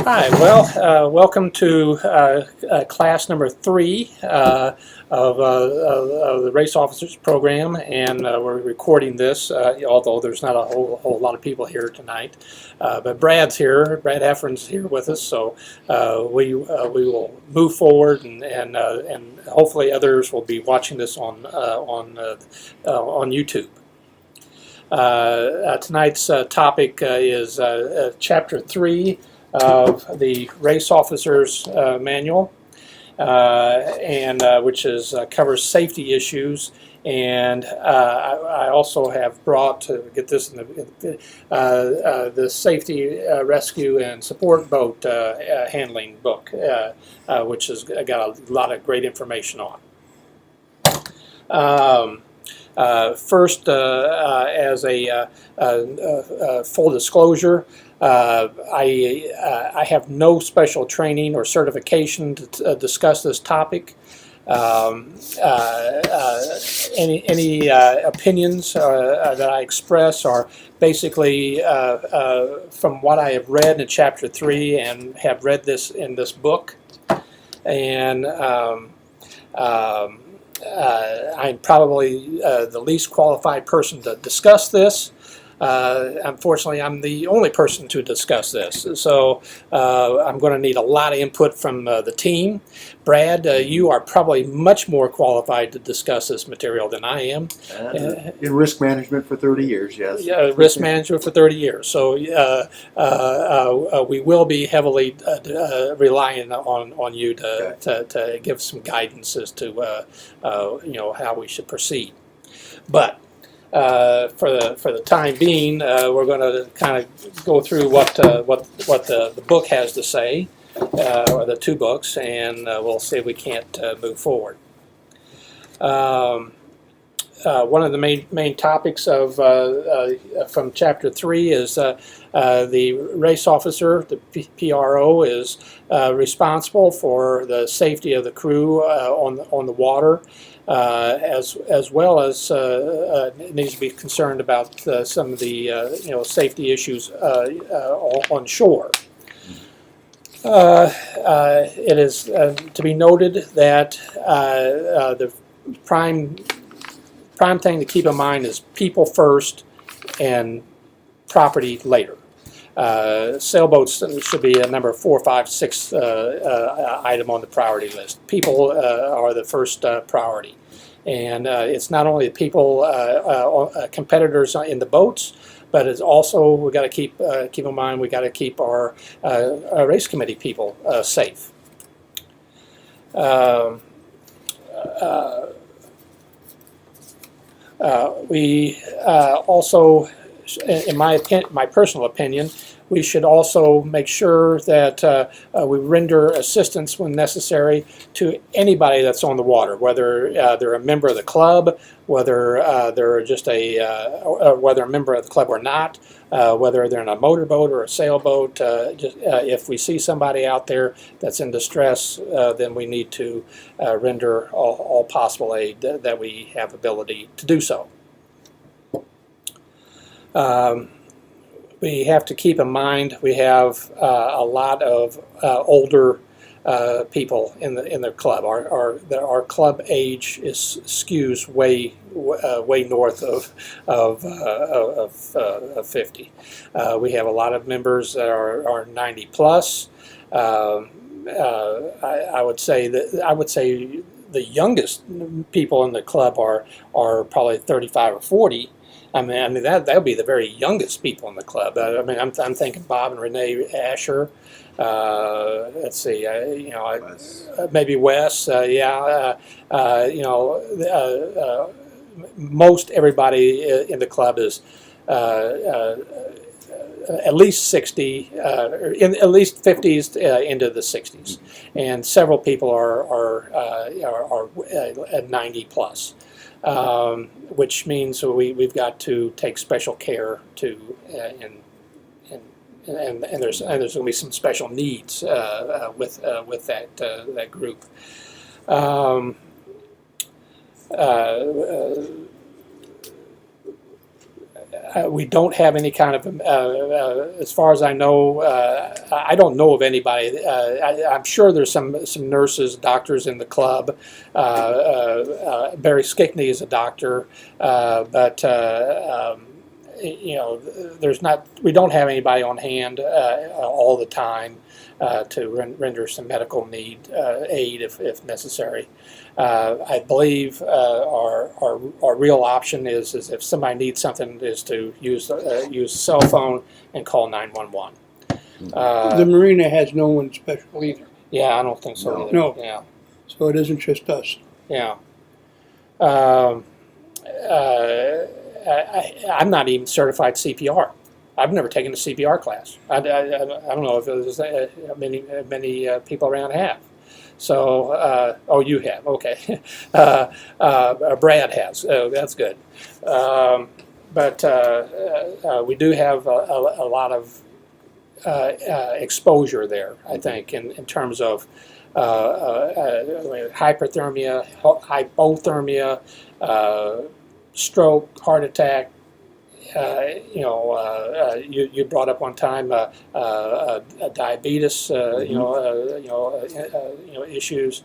Hi, well, welcome to class number 3 of the Race Officers Program, and we're recording this, although there's not a whole lot of people here tonight. But Brad's here, Brad Heffron's here with us, so we will move forward, and hopefully others will be watching this on YouTube. Tonight's topic is Chapter 3 of the Race Officers Manual, and which covers safety issues. And I also have brought, to get this in the Safety, Rescue, and Support Boat Handling book, which has got a lot of great information on. First, as a full disclosure, I have no special training or certification to discuss this topic. Any opinions that I express are basically from what I have read in Chapter 3 and have read this in this book. And I'm probably the least qualified person to discuss this. Unfortunately, I'm the only person to discuss this, so I'm going to need a lot of input from the team. Brad, you are probably much more qualified to discuss this material than I am. In risk management for 30 years, yes. Yeah, risk management for 30 years. So we will be heavily relying on you to give some guidance as to how we should proceed. But for the time being, we're going to kind of go through what the book has to say, or the two books, and we'll see if we can't move forward. One of the main topics of from Chapter 3 is the race officer, the PRO, is responsible for the safety of the crew on the water. As well as needs to be concerned about some of the safety issues on shore. It is to be noted that the prime thing to keep in mind is people first and property later. Sailboats should be a number 4, 5, 6 item on the priority list. People are the first priority, and it's not only the people, competitors in the boats, but it's also we got to keep in mind we got to keep our race committee people safe. We also, in my personal opinion, we should also make sure that we render assistance when necessary to anybody that's on the water, whether they're a member of the club, whether they're just whether a member of the club or not, whether they're in a motorboat or a sailboat. If we see somebody out there that's in distress, then we need to render all possible aid that we have ability to do so. We have to keep in mind we have a lot of older people in the club. Our club age skews way north of 50. We have a lot of members that are 90 plus. I would say the youngest people in the club are probably 35 or 40. I mean that would be the very youngest people in the club. I'm thinking Bob and Renee Asher. Let's see, maybe Wes. Most everybody in the club is at least 60, at least 50s into the 60s, and several people are at 90 plus. Which means we've got to take special care to, and there's going to be some special needs with that group. We don't have any kind of, as far as I know, I don't know of anybody. I'm sure there's some nurses, doctors in the club. Barry Skickney is a doctor, but there's not. We don't have anybody on hand all the time to render some medical aid if necessary. I believe our real option is if somebody needs something is to use a cell phone and call 911. The marina has no one special either, Yeah, I don't think so No. either. No. Yeah. so it isn't just us. Yeah. I'm not even certified CPR. I've never taken a CPR class. I don't know if there's many people around have. So, oh, you have, okay. Brad has, oh, that's good. But we do have a lot of exposure there, I think, in terms of hyperthermia, hypothermia, stroke, heart attack. You brought up one time diabetes, issues.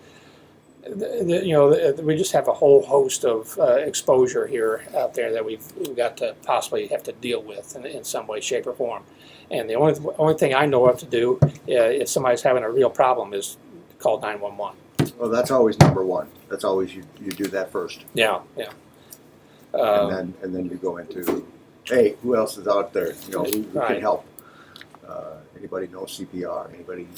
We just have a whole host of exposure here out there that we've got to possibly have to deal with in some way, shape, or form. And the only thing I know of to do if somebody's having a real problem is call 911. Well, that's always number one. That's always you do that first, Yeah, yeah. and then you go into, hey, who else is out there? Who Right. can help? Anybody know CPR? Anybody,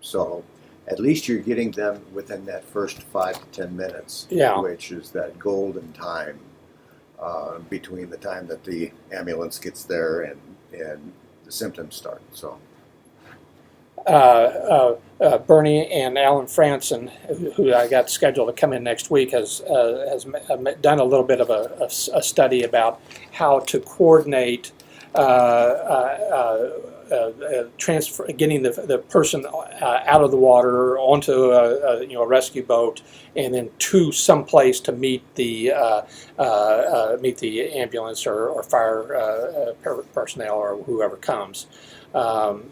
So at least you're getting them within that first 5 to 10 minutes, Yeah. which is that golden time between the time that the ambulance gets there and the symptoms start. So. Bernie and Alan Franson, who I got scheduled to come in next week, has done a little bit of a study about how to coordinate getting the person out of the water onto a rescue boat and then to some place to meet the ambulance or fire personnel or whoever comes. And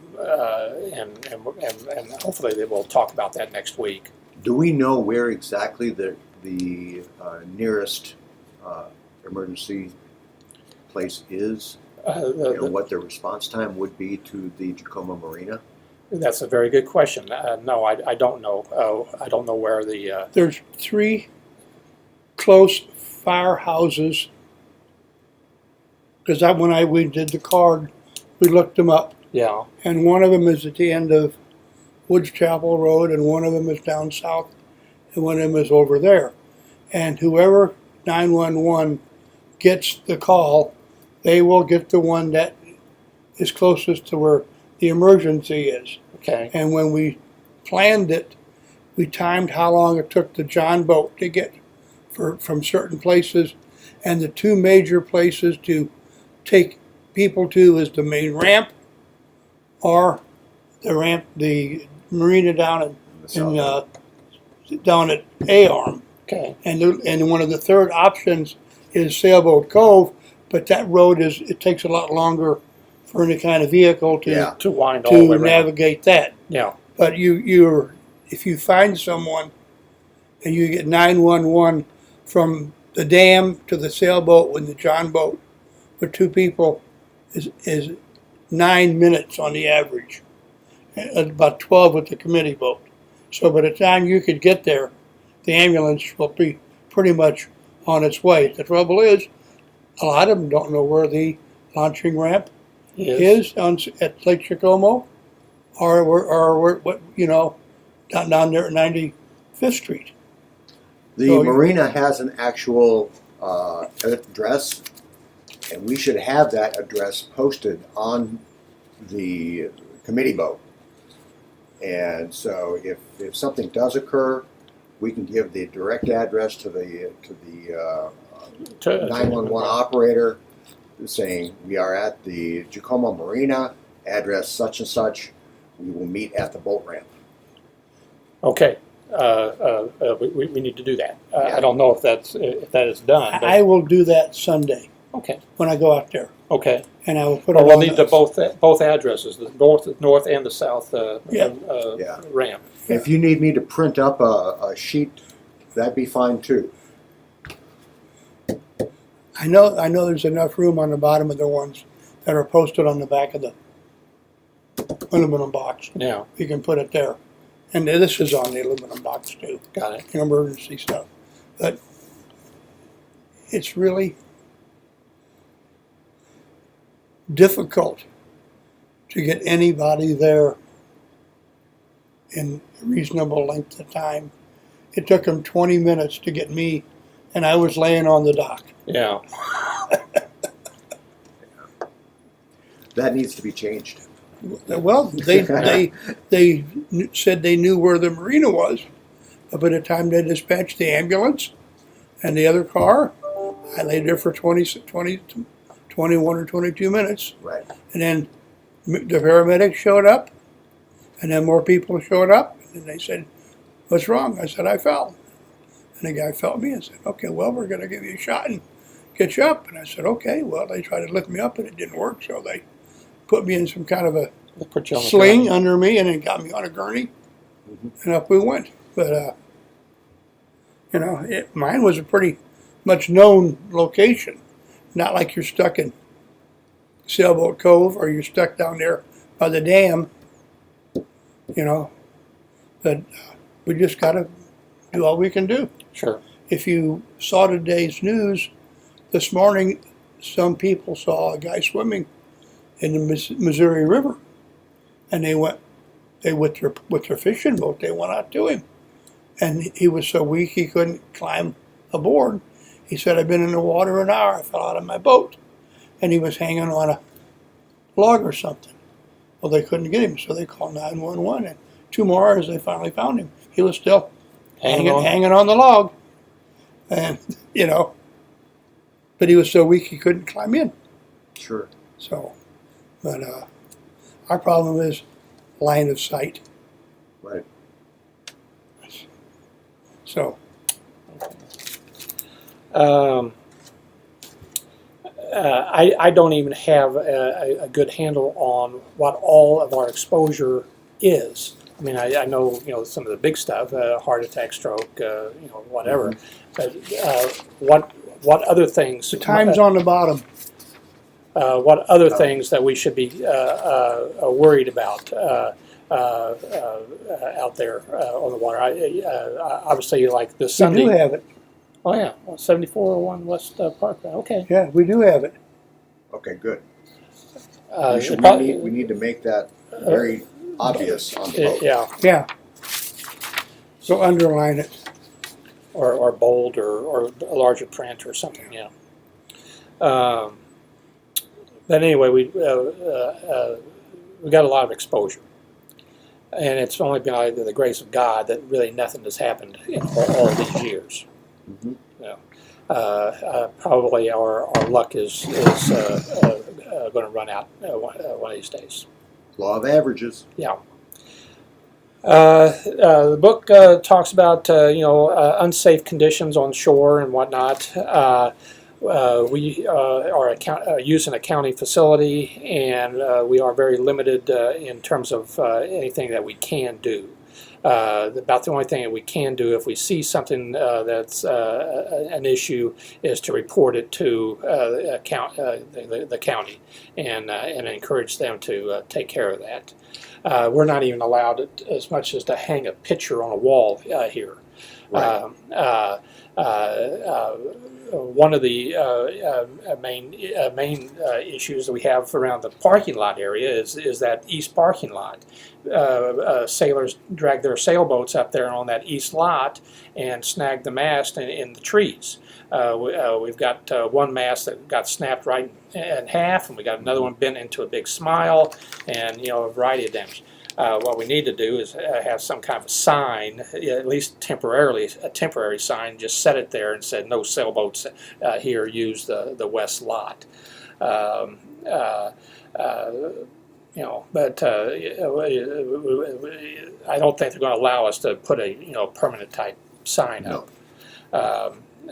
hopefully they will talk about that next week. Do we know where exactly the nearest emergency place is? What the response time would be to the Tacoma Marina? That's a very good question. No, I don't know. I don't know where the. There's 3 close firehouses, because when we did the card, we looked them up. Yeah. And one of them is at the end of Woods Chapel Road, and one of them is down south, and one of them is over there. And whoever 911 gets the call, they will get the one that is closest to where the emergency is. Okay. And when we planned it, we timed how long it took the John boat to get from certain places, and the 2 major places to take people to is the main ramp or the marina down down at A-Arm. Okay. And one of the third options is Sailboat Cove, but that road it takes a lot longer for any kind of vehicle Yeah. To wind all the way to around. navigate that. Yeah. But if you find someone and you get 911 from the dam to the sailboat with the John boat with 2 people is 9 minutes on the average, and about 12 with the committee boat. So by the time you could get there, the ambulance will be pretty much on its way. The trouble is, a lot of them don't know where the launching ramp is at Lake Chicomo, or down there at 95th Street. The So marina has an actual address, and we should have that address posted on the committee boat. And so if something does occur, we can give the direct address to the 911 operator, saying we are at the Tacoma Marina, address such and such. We will meet at the boat ramp. Okay. We need to do that. Yeah. I don't know if that is done. But, I will do that Sunday. Okay, when I go out there, okay. and I will put it Well, we'll on need both addresses, the north and the south Yeah. Yeah. ramp. If you need me to print up a sheet, that'd be fine too. I know there's enough room on the bottom of the ones that are posted on the back of the aluminum box. Yeah, You can put it there. And this is on the aluminum box too, got it. emergency stuff. But it's really difficult to get anybody there in a reasonable length of time. It took them 20 minutes to get me, and I was laying on the dock. Yeah, That needs to be changed. Well, they said they knew where the marina was, but by the time they dispatched the ambulance and the other car, I lay there for 21 or 22 minutes, Right. and then the paramedics showed up, and then more people showed up, and they said, "What's wrong?" I said, "I fell." And the guy felt me and said, "Okay, well, we're going to give you a shot and get you up." And I said, "Okay." Well, they tried to lift me up, and it didn't work, so they put me in some kind of a we'll put you on the sling ground. under me, and then got me on a gurney, Mhm. and up we went. But mine was a pretty much known location, not like you're stuck in Sailboat Cove or you're stuck down there by the dam. But we just got to do all we can do. Sure. If you saw today's news this morning, some people saw a guy swimming in the Missouri River, and with their fishing boat, they went out to him, and he was so weak he couldn't climb aboard. He said, "I've been in the water an hour. I fell out of my boat," and he was hanging on a log or something. Well, they couldn't get him, so they called 911, and 2 more hours they finally found him. He was still hanging on the log, and but he was so weak he couldn't climb in. Sure. So, but our problem is line of sight. Right. So, I don't even have a good handle on what all of our exposure is. I mean, I know some of the big stuff, heart attack, stroke, whatever. But what other things? the time's on the bottom. What other things that we should be worried about out there on the water? Obviously, like this We Sunday. do have it. Oh yeah, 7401 West Parkway. Okay. Yeah, we do have it. Okay, good. Uh, We need to make that very obvious on the boat. yeah, Yeah. So underline it. or bold or a larger print or something. Yeah. But anyway, we got a lot of exposure, and it's only been by the grace of God that really nothing has happened in all these years. Mhm. Probably our luck is going to run out one of these days. Law of averages. Yeah. The book talks about unsafe conditions on shore and whatnot. We are using a county facility, and we are very limited in terms of anything that we can do. About the only thing that we can do if we see something that's an issue is to report it to the county and encourage them to take care of that. We're not even allowed as much as to hang a picture on a wall here. Right. One of the main issues that we have around the parking lot area is that east parking lot. Sailors drag their sailboats up there on that east lot and snag the mast in the trees. We've got one mast that got snapped right in half, and we got another one bent into a big smile, and a variety of damage. What we need to do is have some kind of a sign, at least temporarily, a temporary sign, just set it there and said no sailboats here, use the west lot. But I don't think they're going to allow us to put a permanent type sign up.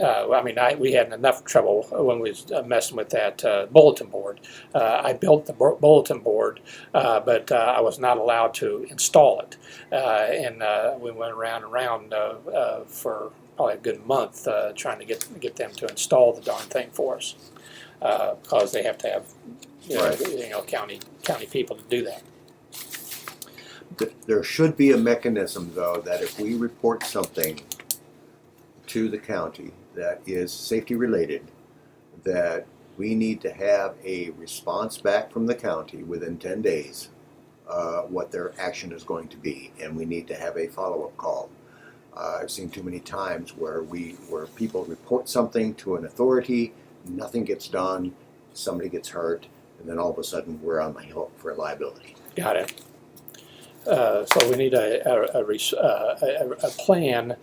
I mean, we had enough trouble when we was messing with that bulletin board. I built the bulletin board, but I was not allowed to install it. And we went around and around for probably a good month trying to get them to install the darn thing for us, because they have to have Right. county people to do that. There should be a mechanism, though, that if we report something to the county that is safety related, that we need to have a response back from the county within 10 days, what their action is going to be, and we need to have a follow-up call. I've seen too many times where people report something to an authority, nothing gets done, somebody gets hurt, and then all of a sudden we're on the hook for liability. Got it. So we need a plan,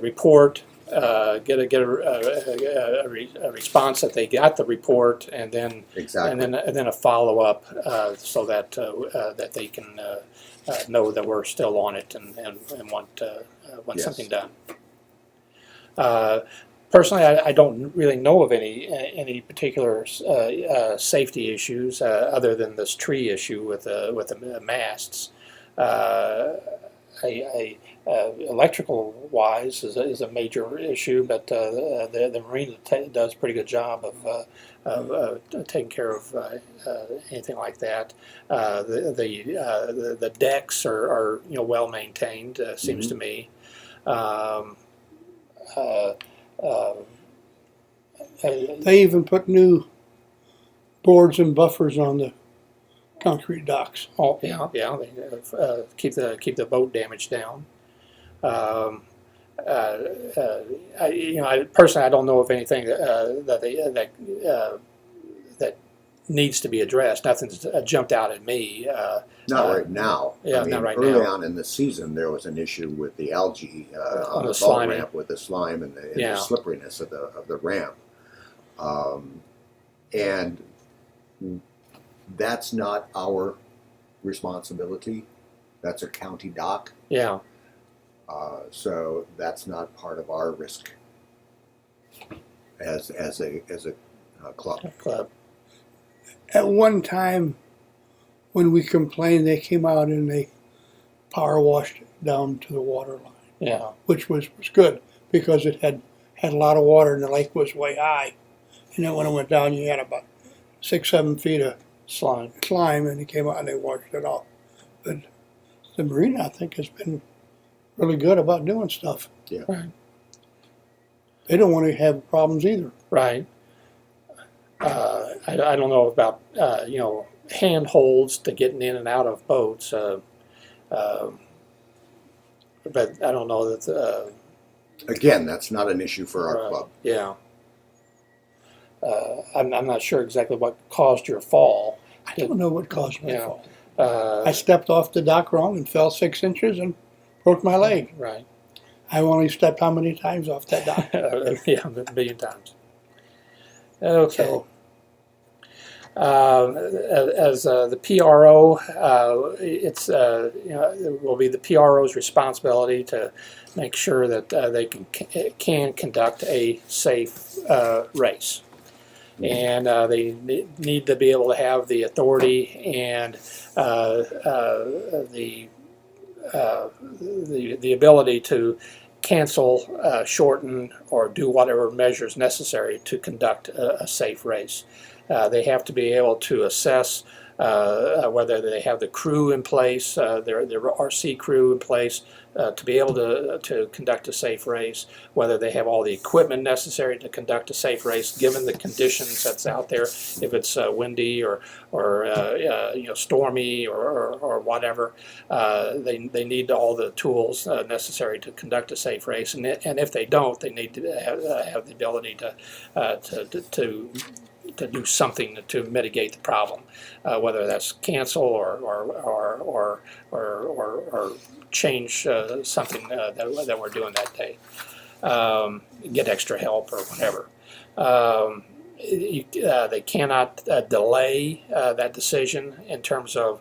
report, get a response that they got the report, and then Exactly. and then a follow up, so that that they can know that we're still on it and want Yes. something done. Personally, I don't really know of any particular safety issues other than this tree issue with the masts. Electrical wise is a major issue, but the Marine does a pretty good job of taking care of anything like that. The decks are well maintained, seems to me. They even put new boards and buffers on the concrete docks. Oh yeah, yeah. They, keep the boat damage down. I personally I don't know of anything that needs to be addressed. Nothing's jumped out at me. Not right now. Yeah, I mean, not right early now. on in the season, there was an issue with the algae on the the boat slimy. ramp with the slime and the Yeah. slipperiness of the ramp. And that's not our responsibility. That's a county dock. Yeah, So that's not part of our risk as a club. club. At one time, when we complained, they came out and they power washed it down to the water line, Yeah, which was good because it had a lot of water and the lake was way high. And then when it went down, you had about 6-7 feet of slime. climb, and it came out and they washed it off. But the Marine, I think, has been really good about doing stuff. Yeah. Right. They don't want to have problems either. Right. I don't know about handholds to getting in and out of boats, but I don't know that. Again, that's not an issue for our club. Yeah. I'm not sure exactly what caused your fall. I don't know what caused my Yeah. fall. Uh, I stepped off the dock wrong and fell 6 inches and broke my leg. right. I've only stepped how many times off that dock? Yeah, a million times. Okay. So, As the PRO, it will be the PRO's responsibility to make sure that they can conduct a safe race, and they need to be able to have the authority and the ability to cancel, shorten, or do whatever measures necessary to conduct a safe race. They have to be able to assess whether they have the crew in place, their RC crew in place, to be able to conduct a safe race, whether they have all the equipment necessary to conduct a safe race given the conditions that's out there, if it's windy or stormy or whatever. They need all the tools necessary to conduct a safe race, and if they don't, they need to have the ability to do something to mitigate the problem, whether that's cancel or change something that we're doing that day, get extra help or whatever. They cannot delay that decision in terms of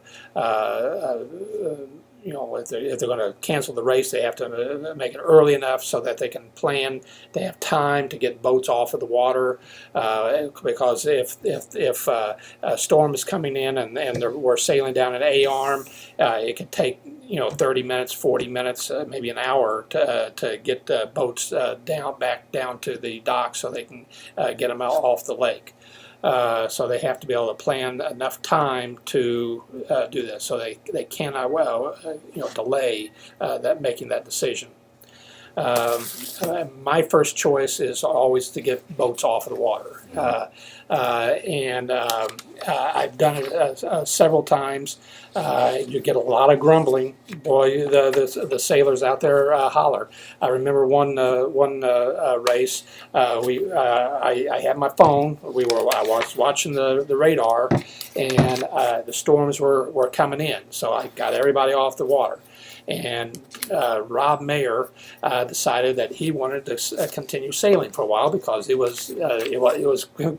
if they're going to cancel the race, they have to make it early enough so that they can plan. They have time to get boats off of the water, because if a storm is coming in and we're sailing down an A arm, it could take 30 minutes, 40 minutes, maybe an hour to get boats back down to the dock so they can get them out off the lake. So they have to be able to plan enough time to do this. So they cannot delay making that decision. My first choice is always to get boats off of the water, and I've done it several times. You get a lot of grumbling. Boy, the sailors out there holler. I remember one race. I had my phone. I was watching the radar, and the storms were coming in. So I got everybody off the water. And Rob Mayer decided that he wanted to continue sailing for a while because it was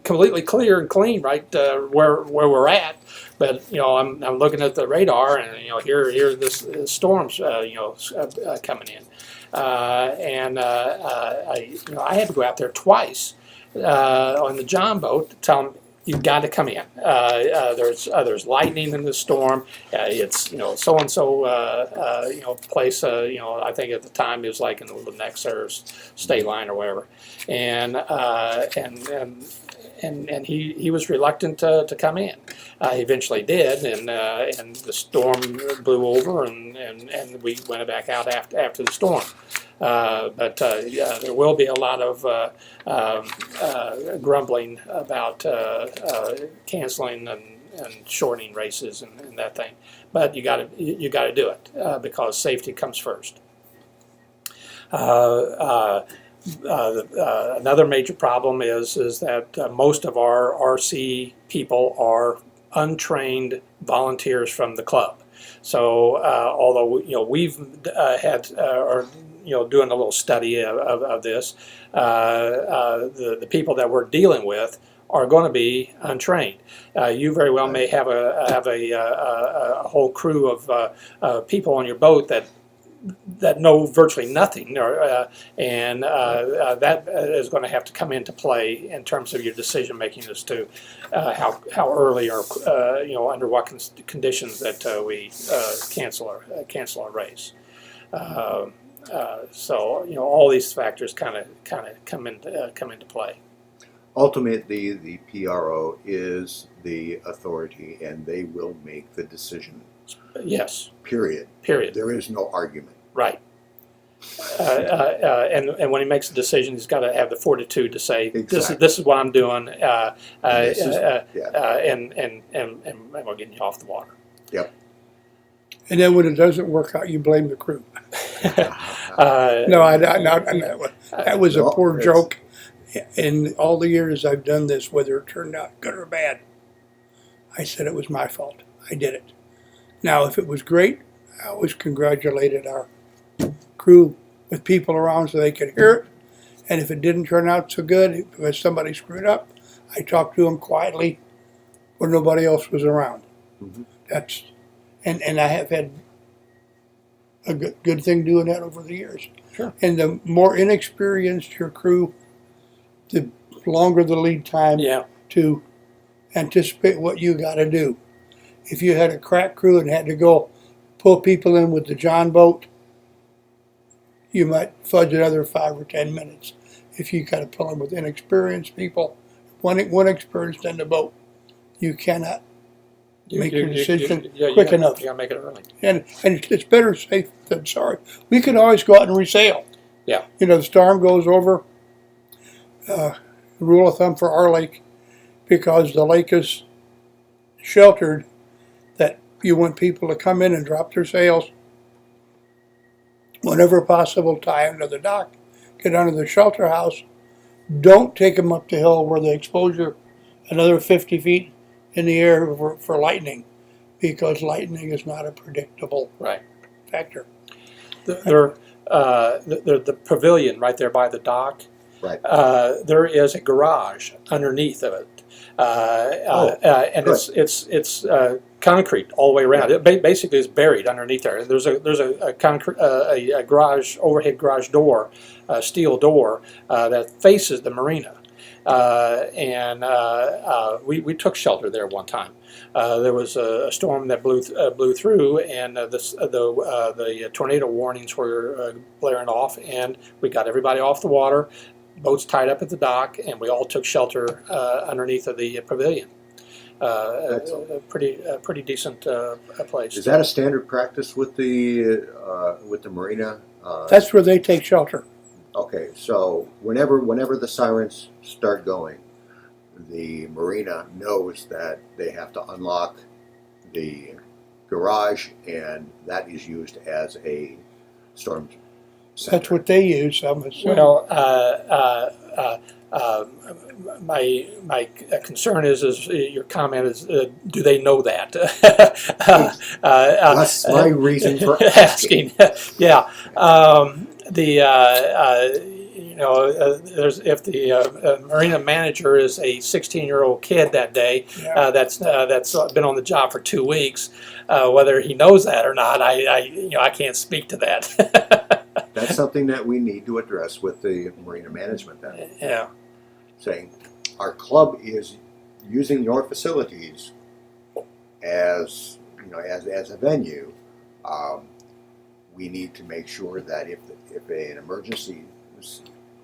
completely clear and clean right where we're at. But I'm looking at the radar, and here this storm's coming in, and I had to go out there twice on the John boat to tell them, you've got to come in. There's lightning in the storm. It's so and so place. I think at the time it was like in the Lenexa or State Line or whatever, and he was reluctant to come in. He eventually did, and the storm blew over, and we went back out after the storm. But there will be a lot of grumbling about canceling and shortening races and that thing. But you got to do it because safety comes first. Another major problem is that most of our RC people are untrained volunteers from the club. So although we've had doing a little study of this, the people that we're dealing with are going to be untrained. You very well may have a whole crew of people on your boat that know virtually nothing, and that is going to have to come into play in terms of your decision making as to how early or under what conditions that we cancel our race. So all these factors kind of come into play. Ultimately, the PRO is the authority, and they will make the decision. Yes. Period. There is no argument. Right. And when he makes a decision, he's got to have the fortitude to say, Exactly. "This is what I'm doing," and we're getting you off the water. Yep. And then when it doesn't work out, you blame the crew. No, that was a No, poor it's- joke. In all the years I've done this, whether it turned out good or bad, I said it was my fault. I did it. Now, if it was great, I always congratulated our crew with people around so they could hear it. And if it didn't turn out so good, because somebody screwed up, I talked to them quietly when nobody else was around. Mhm. And I have had a good thing doing that over the years. Sure. And the more inexperienced your crew, the longer the lead time Yeah. to anticipate what you got to do. If you had a crack crew and had to go pull people in with the John boat, you might fudge another 5 or 10 minutes. If you got to pull in with inexperienced people, one experienced in the boat, you cannot make your decision quick enough. You got to make it early. And it's better safe than sorry. We could always go out and resail. Yeah. The storm goes over. Rule of thumb for our lake, because the lake is sheltered, that you want people to come in and drop their sails whenever possible, tie them to the dock, get under the shelter house. Don't take them up the hill where the exposure another 50 feet in the air for lightning, because lightning is not a predictable Right. factor. The pavilion right there by the dock. Right. There is a garage underneath of it. And it's concrete all the way around. It basically is buried underneath there. There's a concrete a garage overhead garage door, steel door that faces the marina. We took shelter there one time. There was a storm that blew through, and the tornado warnings were blaring off, and we got everybody off the water, boats tied up at the dock, and we all took shelter underneath of the pavilion. A pretty decent place. Is that a standard practice with the marina? That's where they take shelter. Okay, so whenever the sirens start going, the marina knows that they have to unlock the garage, and that is used as a storm center. That's what they use, I'm assuming. Well, my concern is your comment is do they know that? That's my reason for asking. Yeah. There's if the marina manager is a 16-year-old kid that day, Yeah. that's been on the job for 2 weeks, whether he knows that or not, I can't speak to that. That's something that we need to address with the marina management then. Yeah. Saying our club is using your facilities as a venue. We need to make sure that if an emergency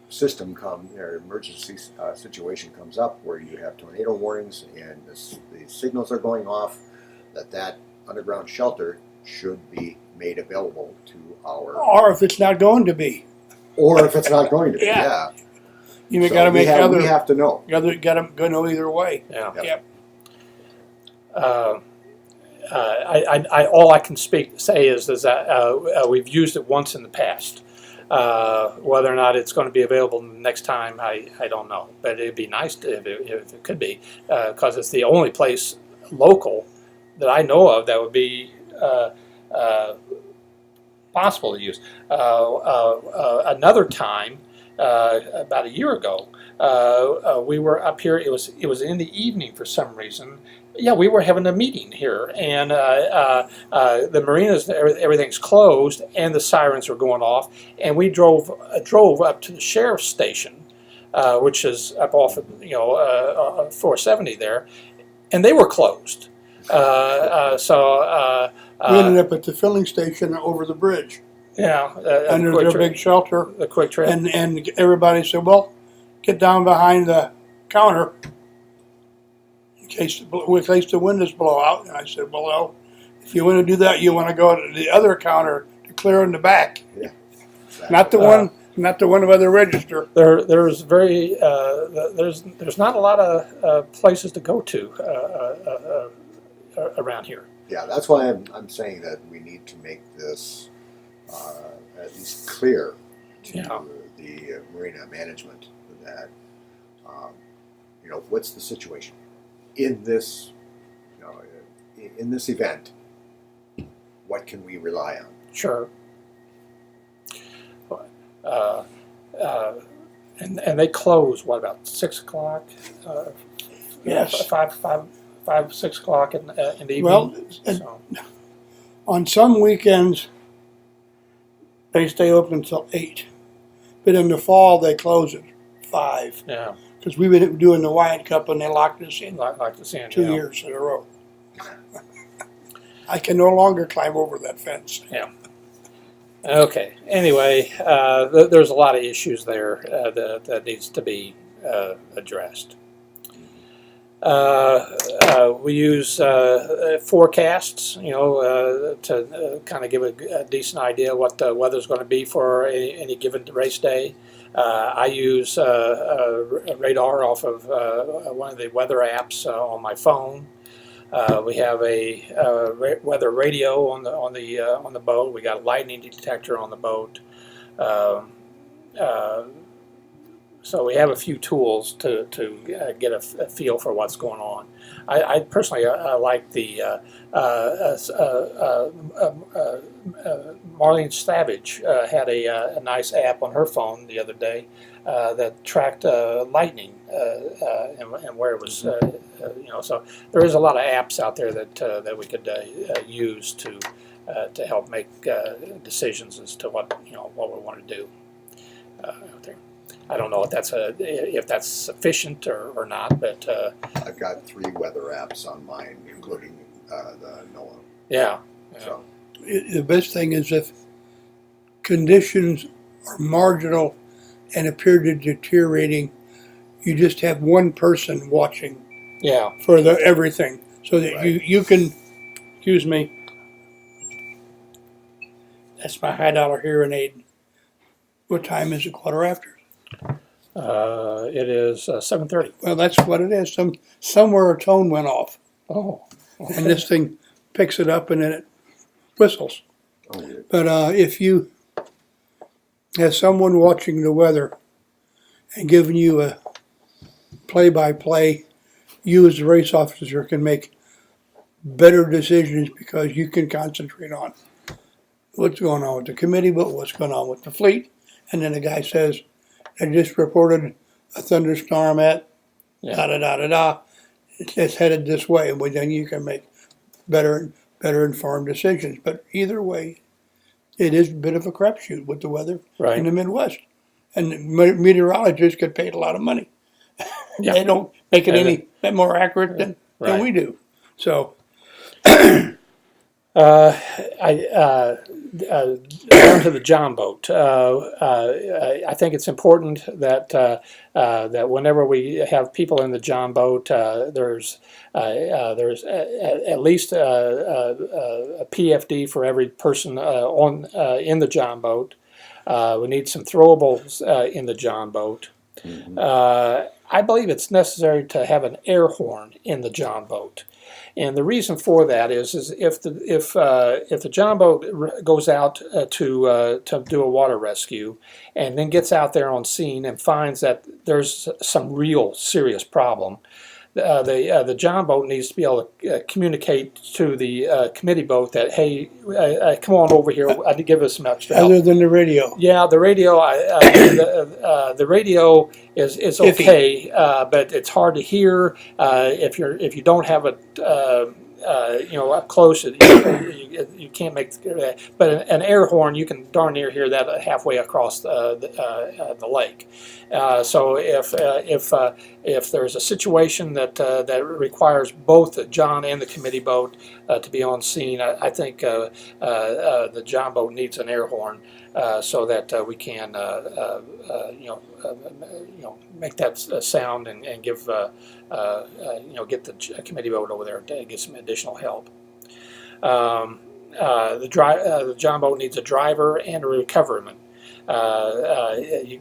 system or emergency situation comes up where you have tornado warnings and the signals are going off, that underground shelter should be made available to our. Or if it's not going to be. Or if it's not going to be, Yeah. yeah. You So got to make other. we have to know. Got to go either way. Yeah. Yep. Yep. All I can say is that we've used it once in the past. Whether or not it's going to be available the next time, I don't know. But it'd be nice if it could be, because it's the only place local that I know of that would be possible to use. Another time, about a year ago, we were up here. It was in the evening for some reason. Yeah, we were having a meeting here, and the marinas, everything's closed, and the sirens were going off. And we drove up to the sheriff's station, which is up off of 470 there, and they were closed. We ended up at the filling station over the bridge under their big shelter, the Quick Trip. and everybody said, "Well, get down behind the counter in case the windows blow out." And I said, "Well, no, if you want to do that, you want to go to the other counter to clear in the back, Yeah. not the one by the register." There's not a lot of places to go to around here. Yeah, that's why I'm saying that we need to make this at least clear to the marina management that what's the situation in this in this event. What can we rely on? Sure. And they close what, about 6 o'clock? Yes. 6 o'clock in the evening. Well, So, on some weekends, they stay open until 8. But in the fall, they close at 5. yeah, Because we've been doing the Wyatt Cup and they locked us in like the sand. 2 years in a row. I can no longer climb over that fence. Yeah. Okay. Anyway, there's a lot of issues there that needs to be addressed. We use forecasts, to kind of give a decent idea what the weather's going to be for any given race day. I use a radar off of one of the weather apps on my phone. We have a weather radio on the boat. We got a lightning detector on the boat. So we have a few tools to get a feel for what's going on. I personally like the Marlene Savage had a nice app on her phone the other day that tracked lightning and where it was. So there is a lot of apps out there that we could use to help make decisions as to what we want to do out there. I don't know if that's sufficient or not, but I've got 3 weather apps on mine, including the NOAA. yeah. So The best thing is if conditions are marginal and appear to deteriorating, you just have one person watching Yeah. for everything, so that Right. you can, excuse me, that's my $1 hearing aid. What time is it? Quarter after? It is 7:30. Well, that's what it is. Somewhere a tone went off, Oh. and this thing picks it up and then it whistles. oh, good. But if you have someone watching the weather and giving you a play-by-play, you as the race officer can make better decisions because you can concentrate on what's going on with the committee, but what's going on with the fleet. And then the guy says, I just reported a thunderstorm at Yeah. da-da-da-da-da. It's headed this way. And then you can make better informed decisions. But either way, it is a bit of a crapshoot with the weather Right. in the Midwest. And meteorologists get paid a lot of money. Yeah. They don't make it And any bit more accurate than Right. we do. So, Down to the John boat. I think it's important that whenever we have people in the John boat, there's at least a PFD for every person in the John boat. We need some throwables in the John boat. I believe it's necessary to have an air horn in the John boat. And the reason for that is if the John boat goes out to do a water rescue, and then gets out there on scene and finds that there's some real serious problem, the John boat needs to be able to communicate to the committee boat that, hey, come on over here, give us some extra help. other than the radio, Yeah, the radio. The radio is okay, but it's hard to hear if you don't have it. Up close, you can't make. But an air horn, you can darn near hear that halfway across the lake. So if there's a situation that requires both John and the committee boat to be on scene, I think the John boat needs an air horn so that we can make that sound and give get the committee boat over there to get some additional help. The John boat needs a driver and a recoveryman.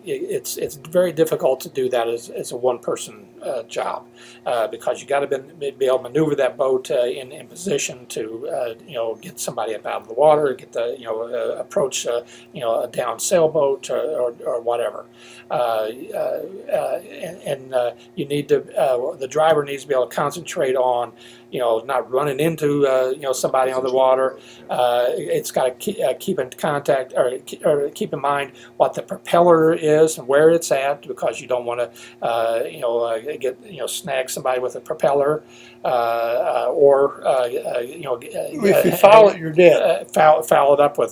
It's very difficult to do that as a one-person job because you got to be able to maneuver that boat in position to get somebody up out of the water, get the approach a downed sailboat or whatever, and you need to the driver needs to be able to concentrate on not running into somebody on the water. It's got to keep in contact or keep in mind what the propeller is and where it's at, because you don't want to snag somebody with a propeller or if you foul it, you're dead. Foul it up with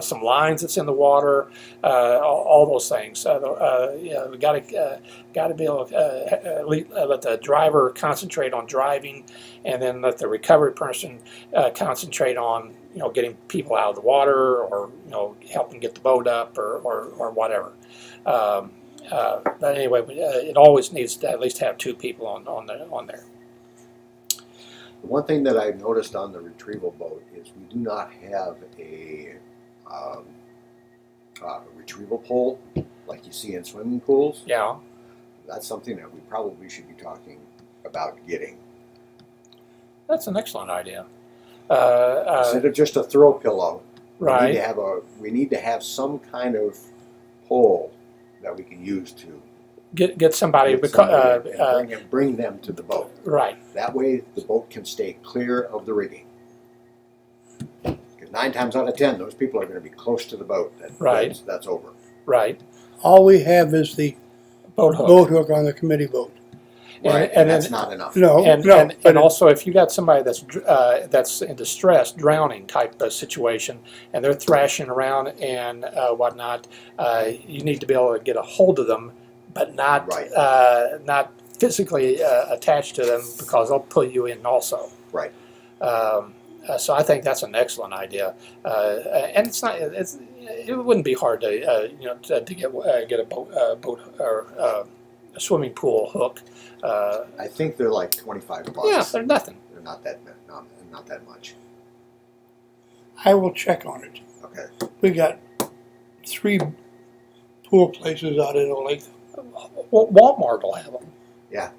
some lines that's in the water, all those things. We got to be able to let the driver concentrate on driving, and then let the recovery person concentrate on getting people out of the water, or helping get the boat up, or whatever. But anyway, it always needs to at least have 2 people on there. The one thing that I've noticed on the retrieval boat is we do not have a retrieval pole like you see in swimming pools. Yeah. That's something that we probably should be talking about getting. That's an excellent idea. Instead of just a throw pillow, Right. we need to have some kind of pole that we can use to Get somebody. get somebody and bring them to the boat. Right. That way the boat can stay clear of the rigging. Because 9 times out of 10, those people are going to be close to the boat. Right. That's over. Right. All we have is the Boat hook. boat hook on the committee boat. Right, and that's then- not enough. No, And, no. and, but and also, if you got somebody that's in distress, drowning type of situation, and they're thrashing around and whatnot, you need to be able to get a hold of them, but not Right. not physically attached to them, because they'll pull you in also. Right. So I think that's an excellent idea, and it wouldn't be hard to get a boat or a swimming pool hook. I think they're like 25 bucks. Yeah, they're nothing. They're not that much. I will check on it. Okay. We got 3 pool places out in Olathe. Well, Walmart will have them. Yeah.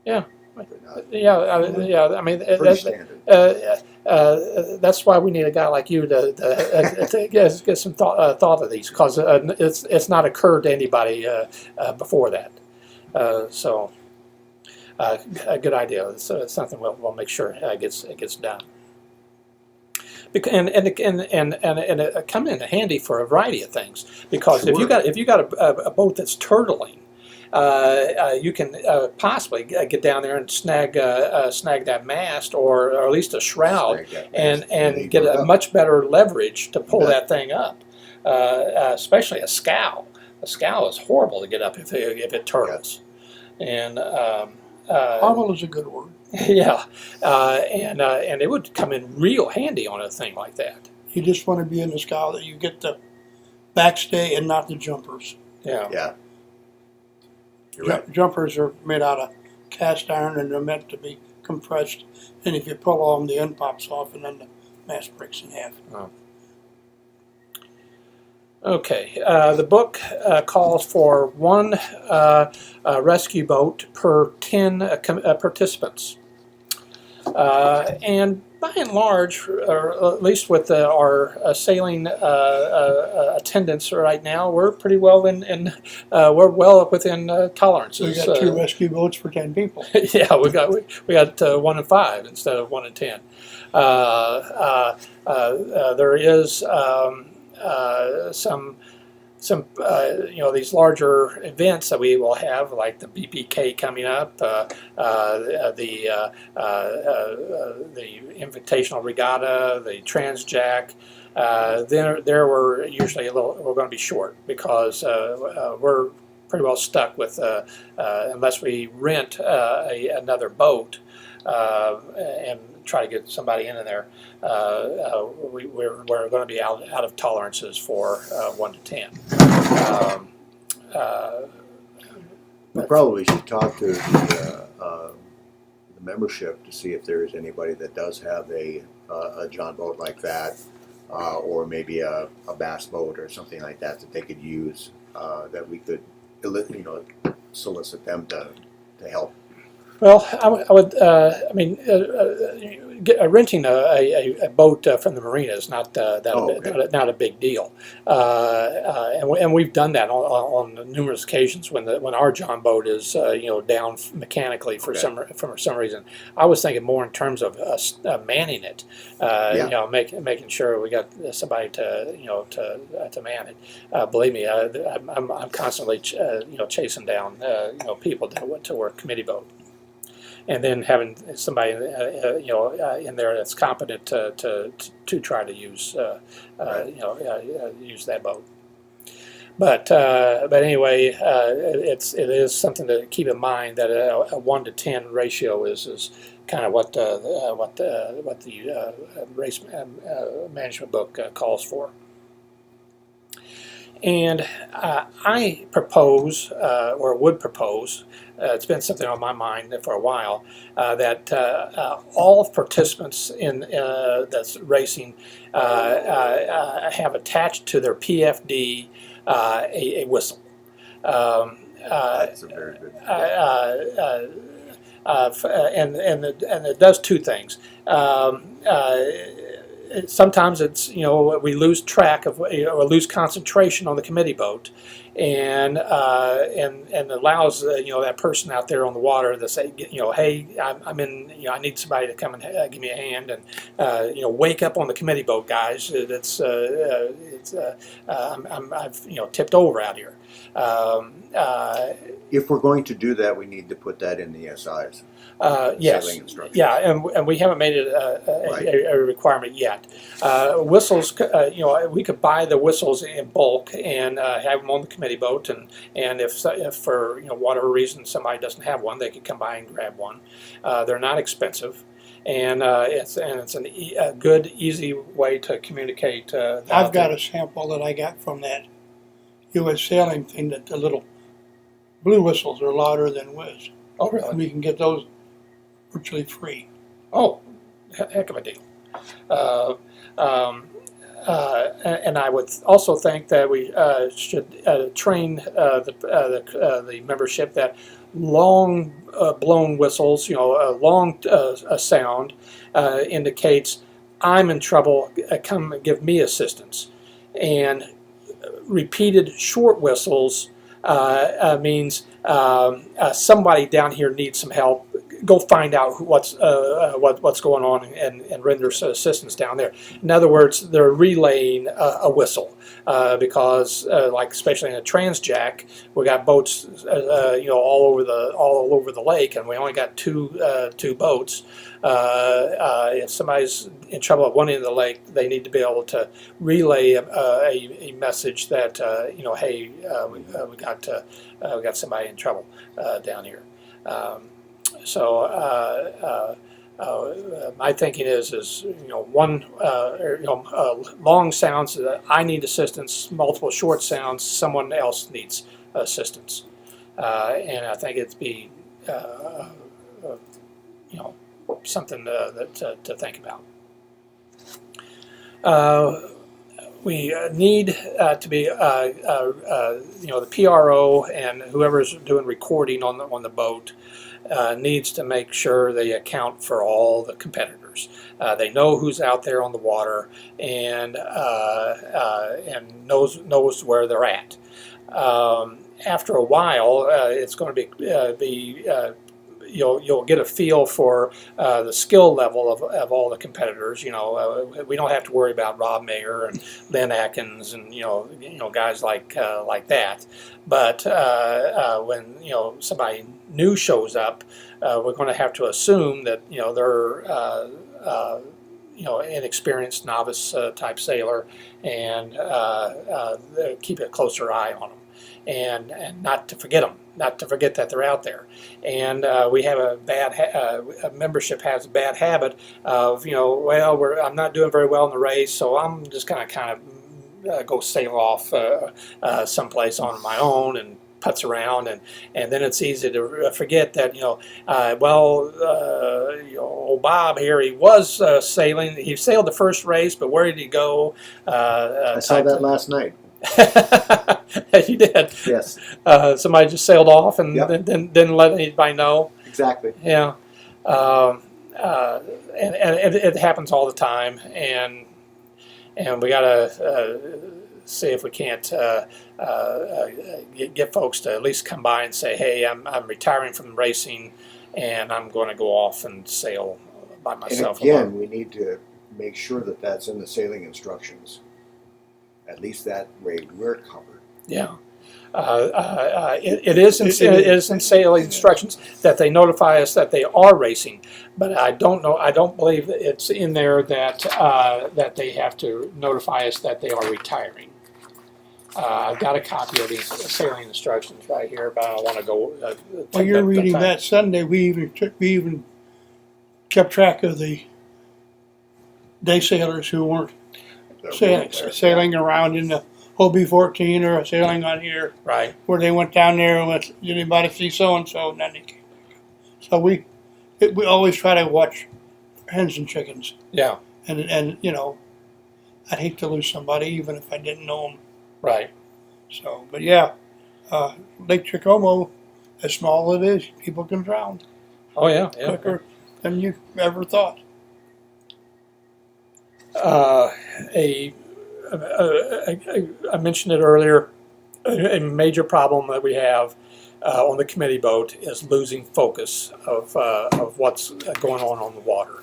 Yeah. They're not Yeah, I mean, pretty standard. that's why we need a guy like you to get some thought of these, because it's not occurred to anybody before that. So a good idea. It's something we'll make sure it gets done. And it come in handy for a variety of things, because Sure. if you got a boat that's turtling, you can possibly get down there and snag that mast, or at least a shroud, Snag that and mast and get lever it a up. much better leverage to pull Yeah. that thing up. Especially a scow. A scow is horrible to get up if it turtles. And Horrible is a good word. yeah, and it would come in real handy on a thing like that. You just want to be in the scow that you get the backstay and not the jumpers. Yeah. Yeah. You're right. Jumpers are made out of cast iron and they're meant to be compressed. And if you pull on them, the end pops off and then the mast breaks in half. Okay, the book calls for 1 rescue boat per 10 participants. And by and large, or at least with our sailing attendance right now, we're pretty well we're well up within So tolerances. you got 2 rescue boats for 10 people. Yeah, we got 1 and 5 instead of 1 and 10. There is some these larger events that we will have, like the BPK coming up, the Invitational Regatta, the Transjack. There we're usually we're going to be short, because we're pretty well stuck with unless we rent another boat and try to get somebody in there. We're going to be out of tolerances for 1 to 10. We probably should talk to the membership to see if there is anybody that does have a John boat like that, or maybe a bass boat or something like that that they could use, that we could solicit them to help. Well, I would. Renting a boat from the marina is not not a big deal, and we've done that on numerous occasions when our John boat is down mechanically for some reason. I was thinking more in terms of us manning it, making sure we got somebody to man it. Believe me, I'm constantly chasing down people to work committee boat. And then having somebody, in there that's competent to try to use, use that boat. But anyway, it is something to keep in mind that a 1 to 10 ratio is kind of what the race management book calls for. And I propose, or would propose, it's been something on my mind for a while, that all participants in that's racing have attached to their PFD a whistle. That's a very good. And it does 2 things. Sometimes it's we lose track of or lose concentration on the committee boat, and allows that person out there on the water to say, hey, I'm in, I need somebody to come and give me a hand, and wake up on the committee boat, guys. I've tipped over out here. If we're going to do that, we need to put that in the SIs. Yes, Sailing instructions. yeah, and we haven't made it Right. a requirement yet. Whistles, we could buy the whistles in bulk and have them on the committee boat, and if for whatever reason somebody doesn't have one, they could come by and grab one. They're not expensive, and it's a good, easy way to communicate. I've got a sample that I got from that U.S. sailing thing, that the little blue whistles are louder than Whiz. Oh, And really? we can get those virtually free. Oh, heck of a deal. And I would also think that we should train the membership that long blown whistles, a long sound indicates I'm in trouble. Come give me assistance, and repeated short whistles means somebody down here needs some help. Go find out what's going on and render assistance down there. In other words, they're relaying a whistle because, like especially in a transjack, we got boats, all over the lake, and we only got two boats. If somebody's in trouble at one end of the lake, they need to be able to relay a message that hey, we got somebody in trouble down here. My thinking is one long sounds that I need assistance, multiple short sounds someone else needs assistance, and I think it'd be something to think about. We need to be, the PRO and whoever's doing recording on the boat needs to make sure they account for all the competitors. They know who's out there on the water and knows where they're at. After a while, it's going to be you'll get a feel for the skill level of all the competitors. We don't have to worry about Rob Mayer and Lynn Atkins and guys like that. But when somebody new shows up, we're going to have to assume that they're inexperienced novice type sailor, and keep a closer eye on them, and not to forget them. Not to forget that they're out there, and we have a membership has a bad habit of I'm not doing very well in the race, so I'm just going to kind of go sail off someplace on my own and putz around, and then it's easy to forget that old Bob here, he was sailing. He sailed the first race, but where did he go? I saw that last night. You did. Yes. Somebody just sailed off and Yep. didn't let anybody know. Exactly. Yeah. And it happens all the time, and we gotta see if we can't get folks to at least come by and say, hey, I'm retiring from racing, and I'm going to go off and sail by myself. And again, alone. we need to make sure that that's in the sailing instructions. At least that way we're covered. Yeah. It is in sailing instructions that they notify us that they are racing, but I don't believe that it's in there that they have to notify us that they are retiring. I've got a copy of these sailing instructions right here, but I don't want to go. While you're reading that Sunday, we even kept track of the day sailors who weren't sailing around in the Hobie 14 or sailing on here, right? Oh, where they went down there and went, did anybody see so and so? And then they came back. So we always try to watch hens and chickens. Yeah. And I'd hate to lose somebody even if I didn't know them. Right. So, but yeah, Lake Chicomo, as small as it is, people can drown Oh yeah. quicker than you ever thought. I mentioned it earlier. a major problem that we have on the committee boat is losing focus of what's going on the water.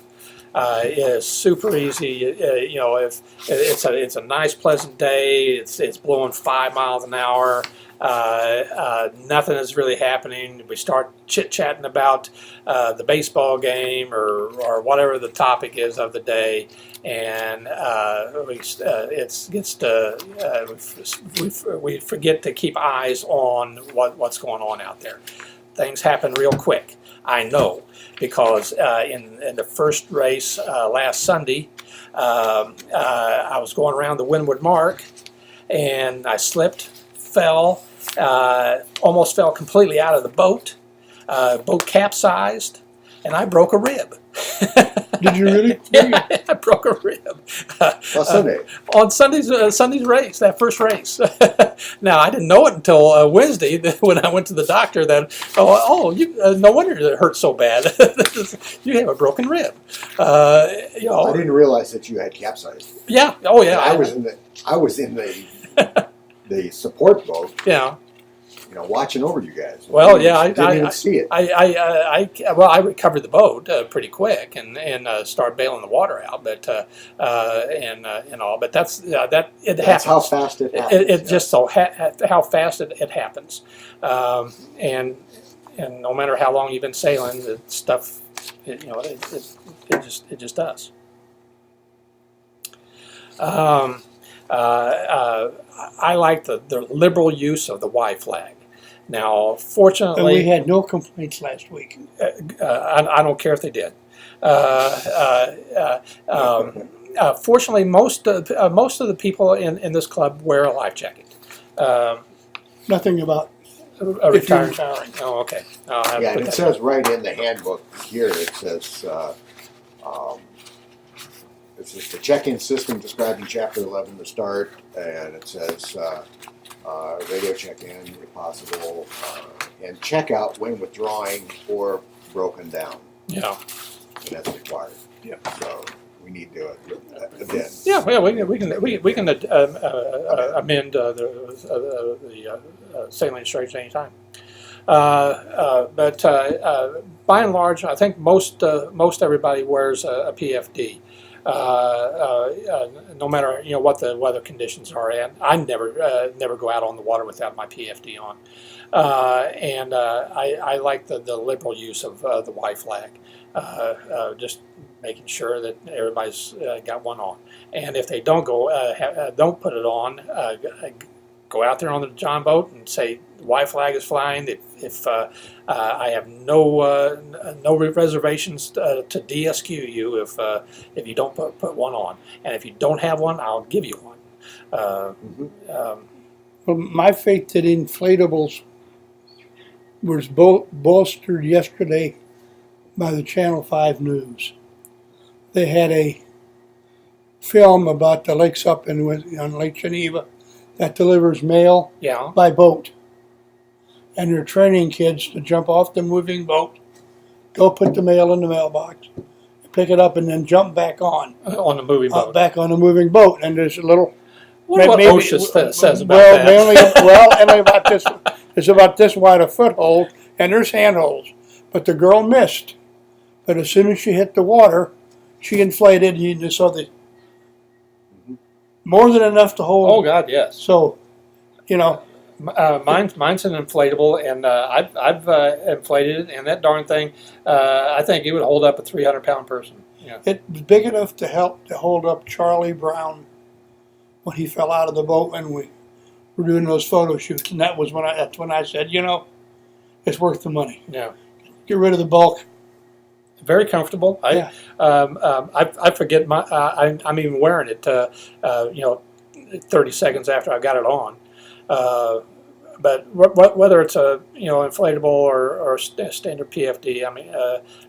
It is super easy, if it's a nice, pleasant day, it's blowing 5 miles an hour. Nothing is really happening. We start chit-chatting about the baseball game or whatever the topic is of the day, and we forget to keep eyes on what's going on out there. Things happen real quick. I know, because in the first race last Sunday, I was going around the Windward Mark, and I slipped, fell, almost fell completely out of the boat. Boat capsized, and I broke a rib. Did you really? Yeah, I broke a rib. Well, Sunday. On Sunday's race, that first race. Now, I didn't know it until Wednesday when I went to the doctor that, no wonder it hurt so bad. You have a broken rib. I didn't realize that you had capsized. Yeah. Oh, yeah. I was in the support boat. Yeah. Watching over you guys. Well, yeah, I didn't even see it. I recovered the boat pretty quick and started bailing the water out, but but that's it happens. That's how fast it happens. It just how fast it happens, and no matter how long you've been sailing, the stuff, it just does. I like the liberal use of the Y flag. Now, fortunately, And we had no complaints last week. I don't care if they did. Fortunately, most of the people in this club wear a life jacket. Nothing about. A retired showering. Oh, okay. Yeah, and it says right in the handbook here, it says, it's just the check-in system described in Chapter 11 to start, and it says radio check-in if possible, and check-out when withdrawing or broken down. Yeah. And that's required. Yeah. So we need to amend. Yeah, well, we can amend the sailing instructions anytime. But by and large, I think most everybody wears a PFD. No matter what the weather conditions are, and I never go out on the water without my PFD on. And I like the liberal use of the Y flag, just making sure that everybody's got one on. And if they don't don't put it on, go out there on the John boat and say the Y flag is flying. If I have no reservations to DSQ you if you don't put one on, and if you don't have one, I'll give you one. Well, my faith that inflatables was bolstered yesterday by the Channel 5 News. They had a film about the lakes up on Lake Geneva that delivers mail Yeah. by boat. And they're training kids to jump off the moving boat, go put the mail in the mailbox, pick it up, and then jump back on On the moving boat. back on the moving boat. And there's a little. What maybe- OSHA says about well, that? only about this. It's about this wide a foothold, and there's handholds. But the girl missed. But as soon as she hit the water, she inflated, and you just saw the more than enough to hold. Oh God, yes. So, Mine's an inflatable, and I've inflated it, and that darn thing, I think it would hold up a 300-pound person. Yeah. it's big enough to hold up Charlie Brown when he fell out of the boat when we were doing those photo shoots, and that's when I said, it's worth the money. Yeah. Get rid of the bulk. Very comfortable. Yeah. I forget I'm even wearing it. 30 seconds after I got it on. But whether it's a inflatable or standard PFD,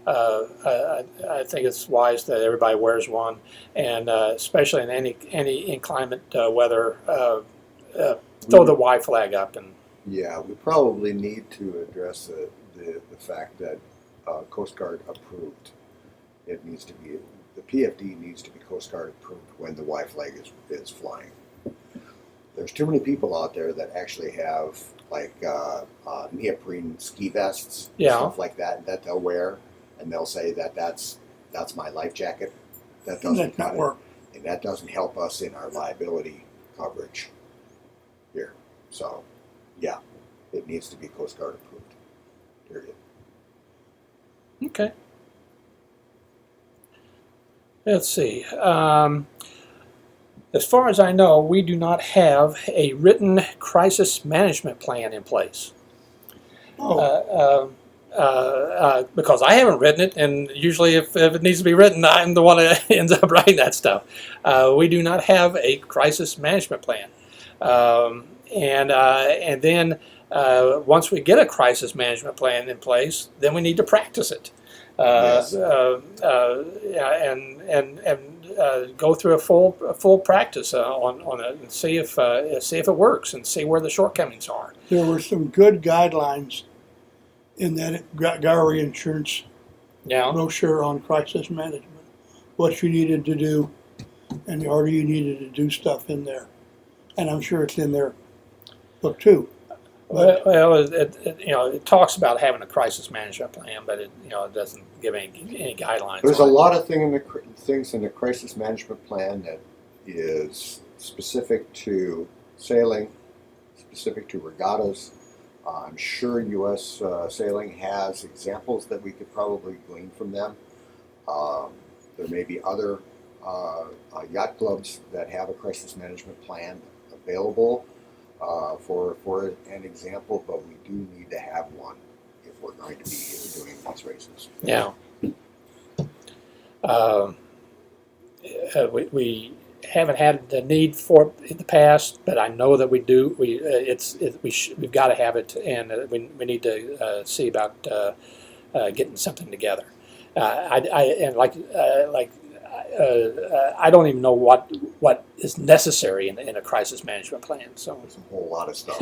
I think it's wise that everybody wears one, and especially in any inclement weather, throw the Y flag up. And Yeah, we probably need to address the fact that Coast Guard approved. It needs to be, the PFD needs to be Coast Guard approved when the Y flag is flying. there's too many people out there that actually have like neoprene ski vests, Yeah. stuff like that they'll wear, and they'll say that that's my life jacket. That And doesn't that's not cut it. work. And that doesn't help us in our liability coverage here. So, yeah, it needs to be Coast Guard approved. Period. Okay. Let's see. As far as I know, we do not have a written crisis management plan in place. Oh, Because I haven't written it, and usually if it needs to be written, I'm the one that ends up writing that stuff. We do not have a crisis management plan. And then once we get a crisis management plan in place, then we need to practice it. Yes. And go through a full practice on it and see if it works and see where the shortcomings are. there were some good guidelines in that Gary Insurance Yeah. brochure on crisis management. What you needed to do and the order you needed to do stuff in there. And I'm sure it's in their book too. But Well, it talks about having a crisis management plan, but it doesn't give any guidelines. There's a on it. lot of things in the crisis management plan that is specific to sailing, specific to regattas. I'm sure U.S. Sailing has examples that we could probably glean from them. There may be other yacht clubs that have a crisis management plan available for an example, but we do need to have one if we're going to be doing these races. Yeah. We haven't had the need for it in the past, but I know that we do. We've got to have it, and we need to see about getting something together. I don't even know what is necessary in a crisis management plan. So, There's a whole lot of stuff,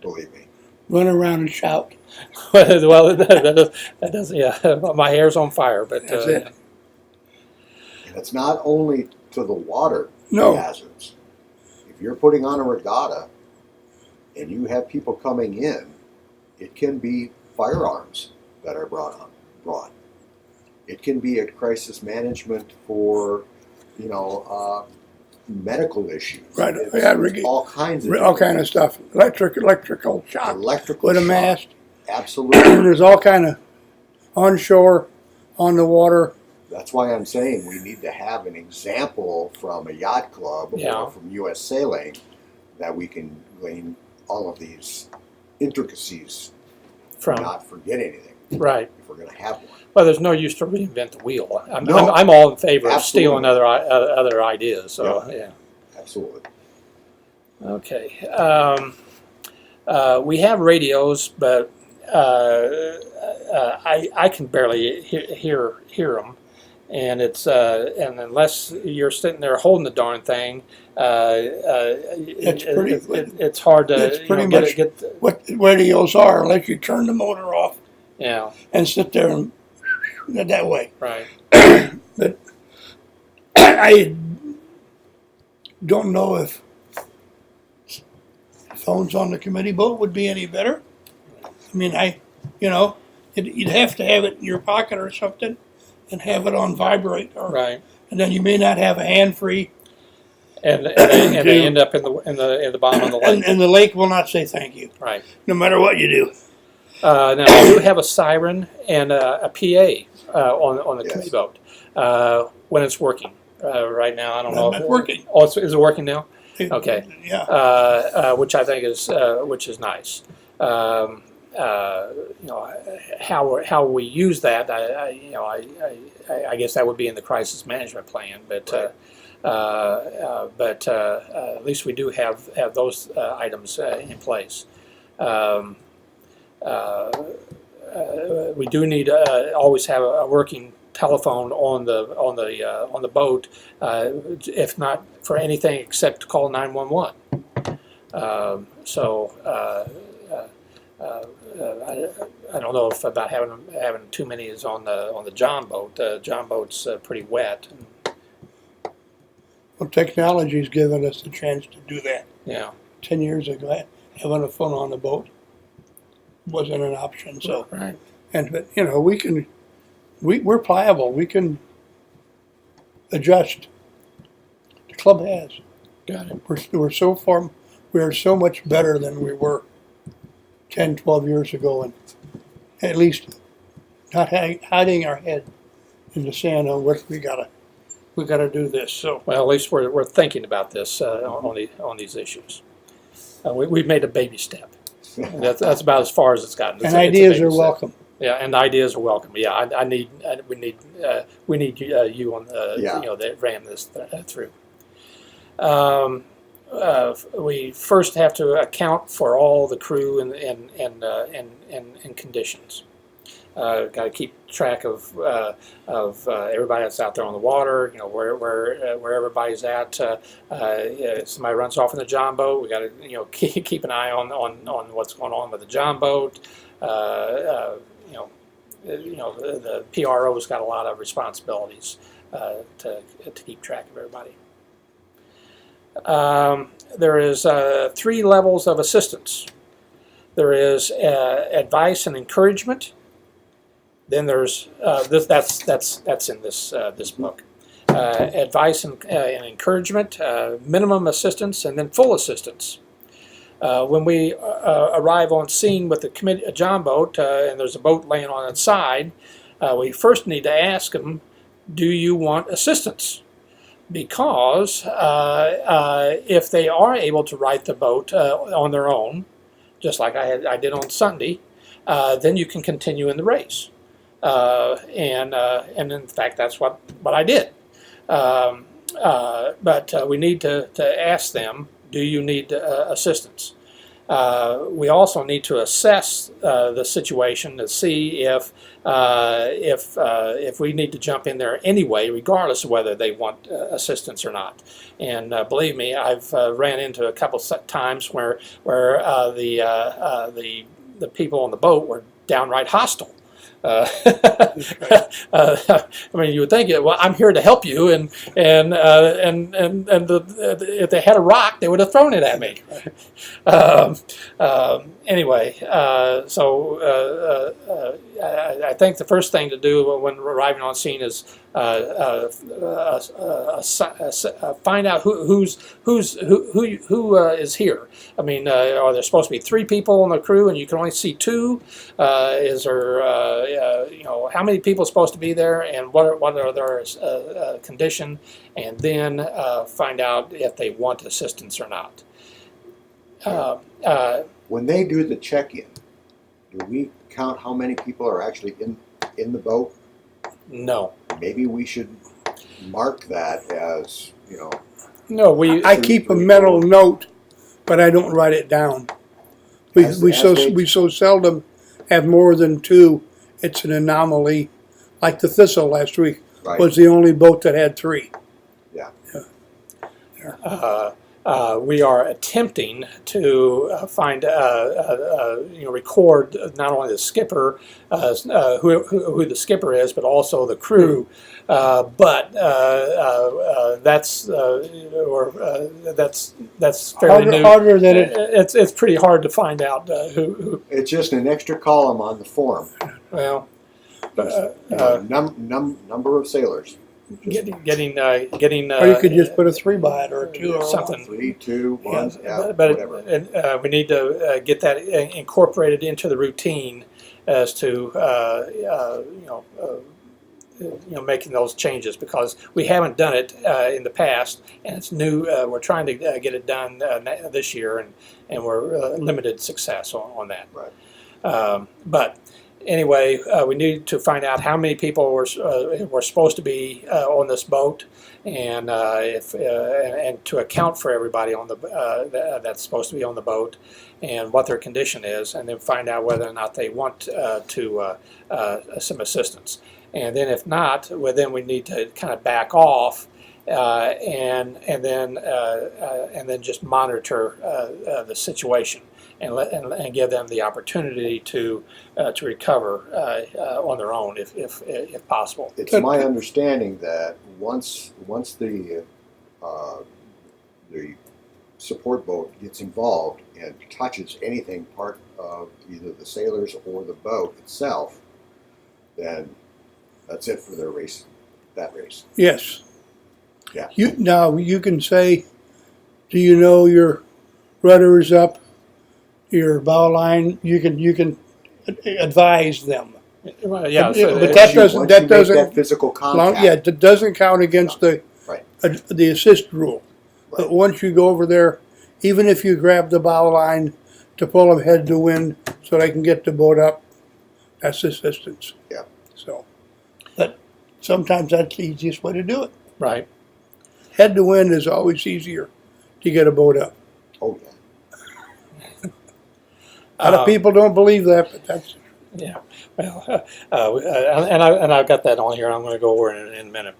believe me. run around and shout. well, that does. Yeah, my hair's on fire. But That's it. And it's not only to the water No. hazards. If you're putting on a regatta and you have people coming in, it can be firearms that are brought. It can be a crisis management for, medical issues. Right, It's yeah, all kinds of All kind of stuff. Electrical shock electrical with a shock. mast. Absolutely. There's all kind of onshore, on the water. That's why I'm saying we need to have an example from a yacht club Yeah. or from U.S. Sailing that we can glean all of these intricacies from and not forget anything right. if we're going to have one. Well, there's no use to reinvent the wheel. No. I'm all in favor of stealing Absolutely. other ideas. So yeah. Absolutely. Okay. We have radios, but I can barely hear them, and and unless you're sitting there holding the darn thing, it's hard to It's pretty get much- get What radios are, unless you turn the motor off yeah, and sit there and that way. right. But I don't know if phones on the committee boat would be any better. I mean, you'd have to have it in your pocket or something and have it on vibrate, Right, and then you may not have a hand free, and they end up in the bottom of the lake. and the lake will not say thank you, Right. no matter what you do. Now I do have a siren and a PA on the Yes. committee boat when it's working. Right now, I don't know. It's working. Oh, is it working now? Okay. Yeah. Which I think is nice. How we use that, I guess that would be in the crisis management plan. But Right. at least we do have those items in place. We do need to always have a working telephone on the boat, if not for anything except to call 911. I don't know if about having too many is on the John boat. John boat's pretty wet. Well, technology's given us the chance to do that. Yeah. 10 years ago, having a phone on the boat wasn't an option. So, Right. but you know, we're pliable. We can adjust. The club has. Got it. We are so much better than we were 10, 12 years ago, and at least not hiding our head in the sand on what we gotta do this. So Well, at least we're thinking about this on these issues. We've made a baby step. And that's about as far as it's gotten. and It's a ideas baby are step. welcome. Yeah, and ideas are welcome. Yeah, we need you on Yeah. that ram this through. We first have to account for all the crew and conditions. Got to keep track of everybody that's out there on the water. You know where everybody's at. Somebody runs off in the john boat. We got to keep an eye on what's going on with the john boat. The PRO's got a lot of responsibilities to keep track of everybody. There is 3 levels of assistance. There is advice and encouragement. Then there's that's in this book. Advice and encouragement, minimum assistance, and then full assistance. When we arrive on scene with a john boat and there's a boat laying on its side, we first need to ask them, "Do you want assistance?" Because if they are able to right the boat on their own, just like I did on Sunday, then you can continue in the race. And in fact, that's what I did. But we need to ask them, do you need assistance? We also need to assess the situation to see if we need to jump in there anyway, regardless of whether they want assistance or not. And believe me, I've ran into a couple times where the people on the boat were downright hostile. I mean, you would think, well, I'm here to help you, and if they had a rock, they would have thrown it at me. Anyway, I think the first thing to do when arriving on scene is find out who is here. I mean, are there supposed to be 3 people on the crew and you can only see 2? Is there how many people are supposed to be there, and what are their condition, and then find out if they want assistance or not. When they do the check-in, do we count how many people are actually in the boat? No. Maybe we should mark that as, No, we. I keep a mental note, but I don't write it down. We As we so seldom have more than 2. It's an anomaly. Like the Thistle last week right. was the only boat that had 3. Yeah. We are attempting to record not only the skipper, who the skipper is, but also the crew. But that's fairly new. Harder than it. It's pretty hard to find out who. It's just an extra column on the form. Well, Number of sailors. getting. Or you could just put a 3 by it or a 2 or something. 3, 2, 1, but whatever. we need to get that incorporated into the routine as to making those changes, because we haven't done it in the past, and it's new. We're trying to get it done this year, and we're limited success on that. Right. But anyway, we need to find out how many people were supposed to be on this boat, and and to account for everybody on the that's supposed to be on the boat, and what their condition is, and then find out whether or not they want some assistance. And then if not, well, then we need to kind of back off and then just monitor the situation. And give them the opportunity to recover on their own if possible. It's my understanding that once the support boat gets involved and touches anything part of either the sailors or the boat itself, then that's it for their race, that race. Yes. Yeah. Now you can say, do you know your rudder is up, your bow line? You can advise them. Well, yeah, But so that doesn't- Once that you make doesn't- that physical contact. Yeah, that doesn't count against the Right. the assist rule. But Right. once you go over there, even if you grab the bow line to pull them head to wind so they can get the boat up, that's assistance. Yeah. So, but sometimes that's the easiest way to do it. right. Head to wind is always easier to get a boat up. Oh, yeah. A lot of people don't believe that, but that's Yeah, well, and I've got that on here. I'm going to go over it in a minute.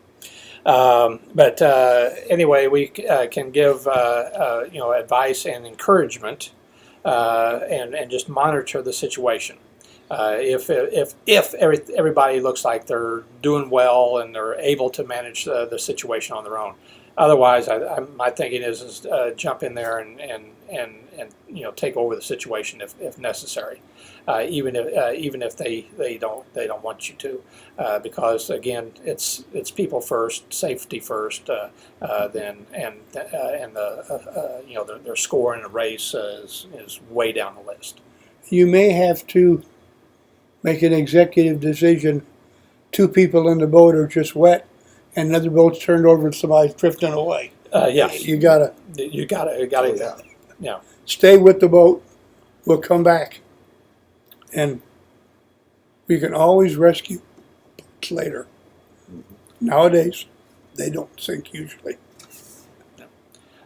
But anyway, we can give advice and encouragement, and just monitor the situation. If everybody looks like they're doing well and they're able to manage the situation on their own. Otherwise, my thinking is jump in there and take over the situation if necessary, even if they don't want you to, because again it's people first, safety first, then their score in a race is way down the list. you may have to make an executive decision. 2 people in the boat are just wet, and another boat's turned over and somebody's drifting away. Yes, You gotta you gotta Oh, yeah. yeah. stay with the boat. We'll come back, and we can always rescue boats later. Nowadays, they don't sink usually.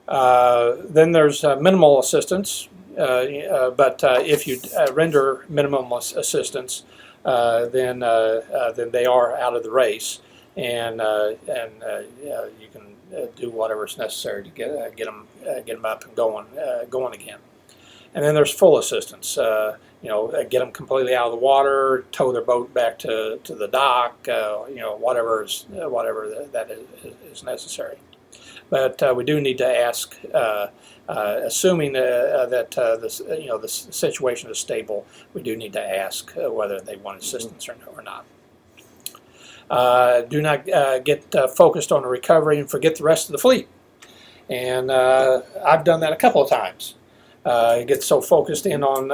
Then there's minimal assistance, but if you render minimum assistance, then they are out of the race, and you can do whatever's necessary to get them up and going again. And then there's full assistance. Get them completely out of the water, tow their boat back to the dock. Whatever that is necessary. But we do need to ask, assuming that the situation is stable, we do need to ask whether they want assistance or not. Do not get focused on the recovery and forget the rest of the fleet. And I've done that a couple of times. You get so focused in on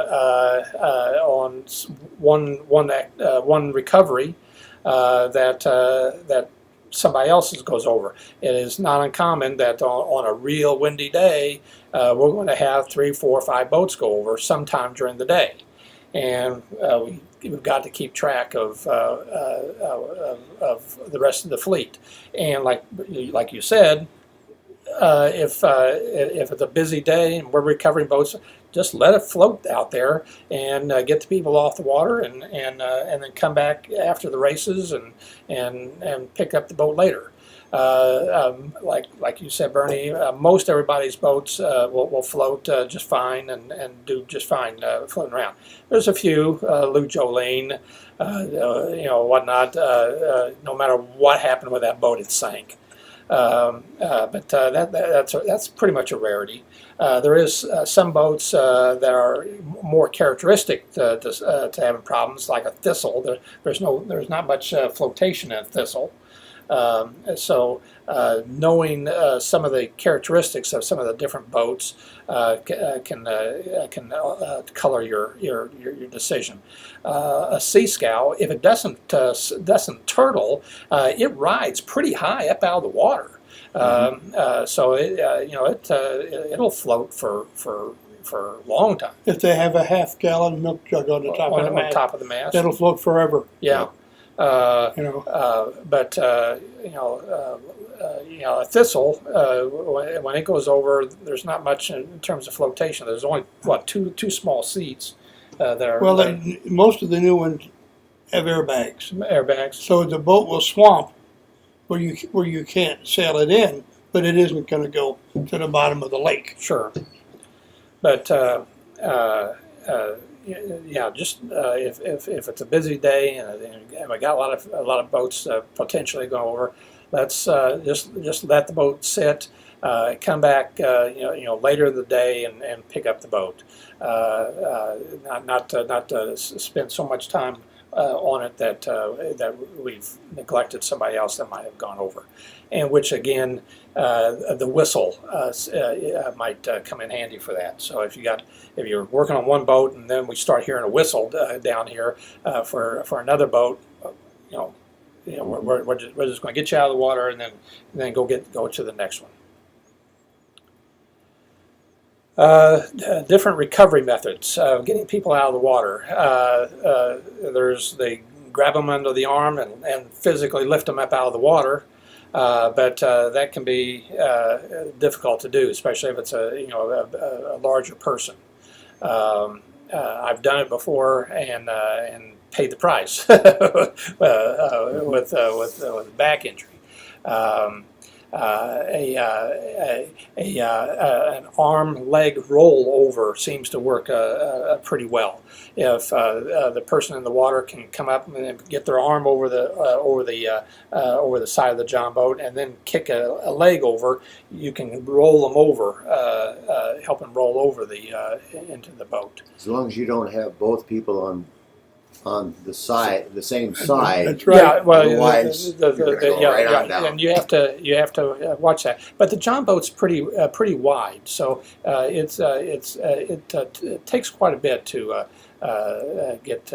one recovery that somebody else's goes over. It is not uncommon that on a real windy day, we're going to have 3, 4, 5 boats go over sometime during the day, and we've got to keep track of the rest of the fleet. And like you said, if it's a busy day and we're recovering boats, just let it float out there and get the people off the water, and then come back after the races and pick up the boat later. Like you said, Bernie, most everybody's boats will float just fine and do just fine floating around. There's a few, Lou Jolene, whatnot. No matter what happened with that boat, it sank. But that's pretty much a rarity. There is some boats that are more characteristic to having problems, like a thistle. There's not much flotation in a thistle. So knowing some of the characteristics of some of the different boats can color your decision. A sea scow, if it doesn't turtle, it rides pretty high up out of the water. So it'll float for a long time. If they have a half-gallon milk jug on the top of the On mast, top of the mast. that'll float forever. Yeah. But a thistle, when it goes over, there's not much in terms of flotation. There's only two small seats that are Most of the new ones have airbags, airbags. so the boat will swamp where you can't sail it in, but it isn't going to go to the bottom of the lake. Sure, but just if it's a busy day and we got a lot of boats potentially going over, let's just let the boat sit, come back later in the day and pick up the boat. Not to spend so much time on it that we've neglected somebody else that might have gone over, and which again the whistle might come in handy for that. So if you're working on one boat and then we start hearing a whistle down here for another boat, we're just going to get you out of the water and then go to the next one. Different recovery methods of getting people out of the water. They grab them under the arm and physically lift them up out of the water, but that can be difficult to do, especially if it's a larger person. I've done it before and paid the price with back injury. An arm-leg rollover seems to work pretty well. If the person in the water can come up and get their arm over the side of the John boat and then kick a leg over, you can roll them over, help them roll over into the boat. As long as you don't have both people on the same side. That's right. Yeah, well, Otherwise, you're gonna go right on down. and you have to watch that. But the John boat's pretty wide, so it takes quite a bit to get.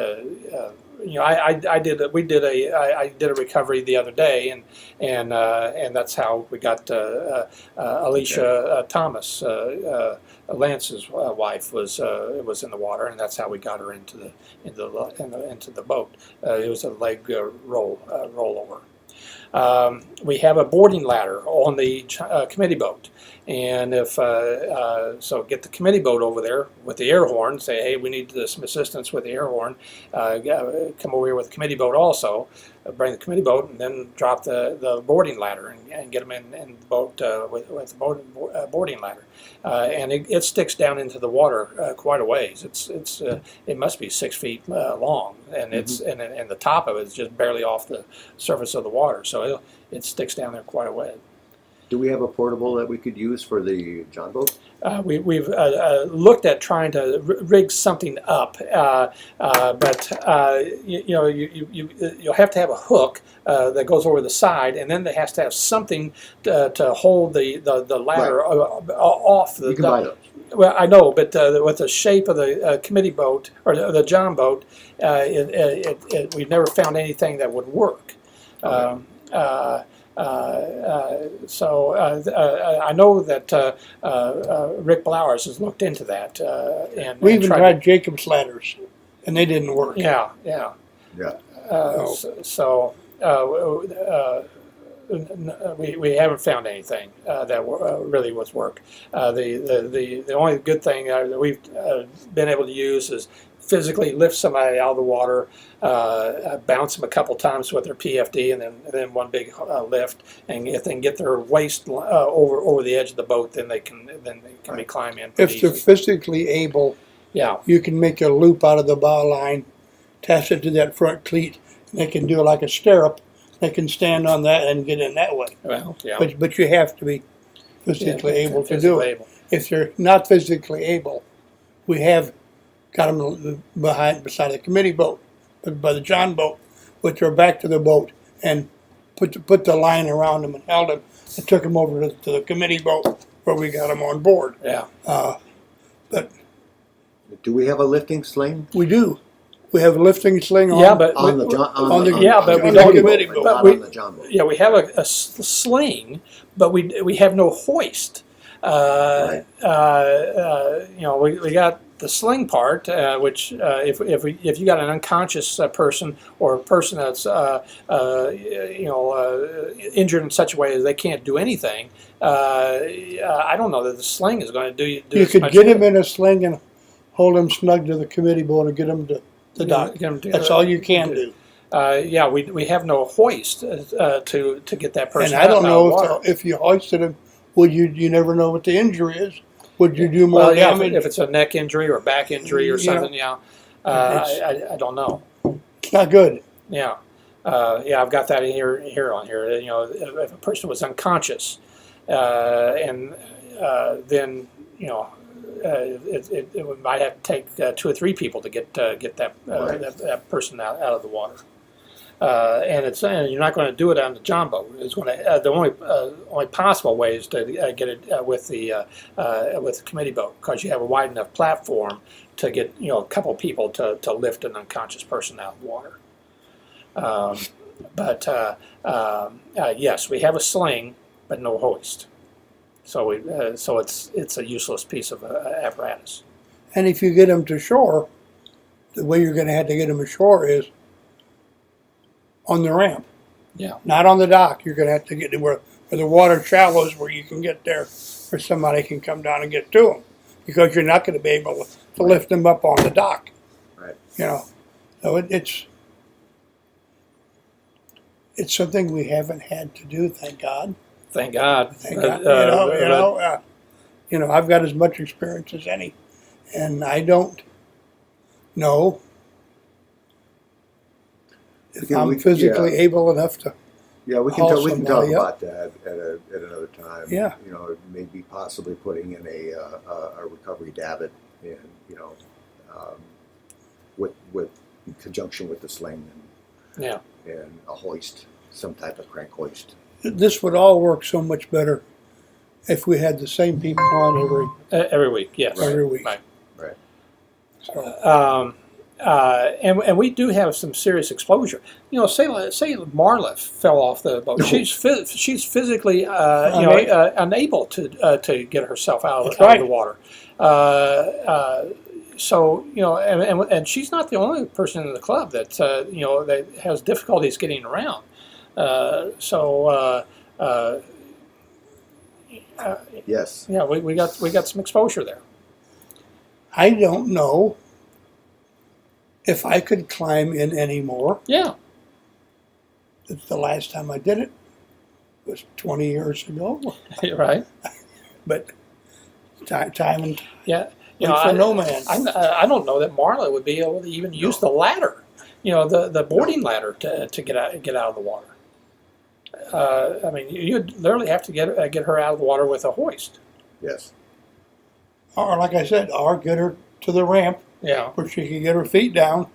I did a recovery the other day, and that's how we got Alicia Thomas, Lance's wife, was in the water, and that's how we got her into the boat. It was a leg rollover. We have a boarding ladder on the committee boat, and so get the committee boat over there with the air horn. Say, hey, we need some assistance with the air horn. Come over here with the committee boat also. Bring the committee boat, and then drop the boarding ladder and get them in the boat with the boarding ladder. And it sticks down into the water quite a ways. It must be 6 feet long, and and the top of it is just barely off the surface of the water. So it sticks down there quite a way. Do we have a portable that we could use for the John boat? We've looked at trying to rig something up, but you'll have to have a hook that goes over the side, and then it has to have something to hold the ladder off. You can buy those. Well, I know, but with the shape of the committee boat or the John boat, we've never found anything that would work. Okay. So I know that Rick Blowers has looked into that. And We even tried Jacob's ladders, and they didn't work. Yeah. We haven't found anything that really was work. The only good thing that we've been able to use is physically lift somebody out of the water, bounce them a couple times with their PFD, and then one big lift, and if they can get their waist over the edge of the boat, then they can be climb in pretty If they're easy. physically able, Yeah. you can make a loop out of the bow line, attach it to that front cleat, and they can do it like a stirrup. They can stand on that and get in that way. Well, yeah. But you have to be physically able to do physically it. able. If they're not physically able, we have got them beside the committee boat, by the John boat, with their back to the boat, and put the line around them and held them, and took them over to the committee boat where we got them on board. Yeah. But Do we have a lifting sling? we do. We have a lifting sling on. Yeah, but On the John, on the, yeah, but we on don't- the but boat, but not we- on the John boat. yeah, we have a sling, but we have no hoist. Right. We got the sling part, which if you got an unconscious person or a person that's injured in such a way that they can't do anything, I don't know that the sling is going to do You as could much get good. him in a sling and hold him snug to the committee boat and get him to the dock. Get 'em to- That's all you can do. Yeah, we have no hoist to get that person And I don't out of know the water. if you hoisted him, would you never know what the injury is. Would you do more Well, yeah, damage? if it's a neck injury or back injury or Yeah. something, yeah. I don't know. It's not good. Yeah, I've got that here on here. If a person was unconscious, and then it might have to take 2 or 3 people to get that, Right. that person out of the water. And you're not going to do it on the John boat. It's going to the only possible way is to get it with the committee boat, because you have a wide enough platform to get a couple people to lift an unconscious person out of the water. Yes, we have a sling, but no hoist. So it's a useless piece of apparatus. And if you get them to shore, the way you're going to have to get them ashore is on the ramp, Yeah. not on the dock. You're going to have to get to where the water shallows, where you can get there, where somebody can come down and get to them, because you're not going to be able to lift them up on the dock. Right. So it's something we haven't had to do, thank God. Thank God. Thank God. I've got as much experience as any, and I don't know if Yeah, I'm physically able enough to. Yeah, we Haul can talk somebody about that at another time. Yeah. Maybe possibly putting in a recovery davit, and with in conjunction with the sling Yeah. and a hoist, some type of crank hoist. This would all work so much better if we had the same people on Every week. Yes. every week. Right. Right. So, And we do have some serious exposure. Say Marla fell off the boat. She's physically unable to get herself out of That's the water. And she's not the only person in the club that that has difficulties getting around. Yes. Yeah, we got some exposure there. I don't know if I could climb in anymore. Yeah. The last time I did it was 20 years ago. Right. But time and Yeah. for no man. I don't know that Marla would be able to even use the ladder, the boarding ladder to get out of the water. You'd literally have to get her out of the water with a hoist. Yes. Or like I said, or get her to the ramp Yeah. where she can get her feet down.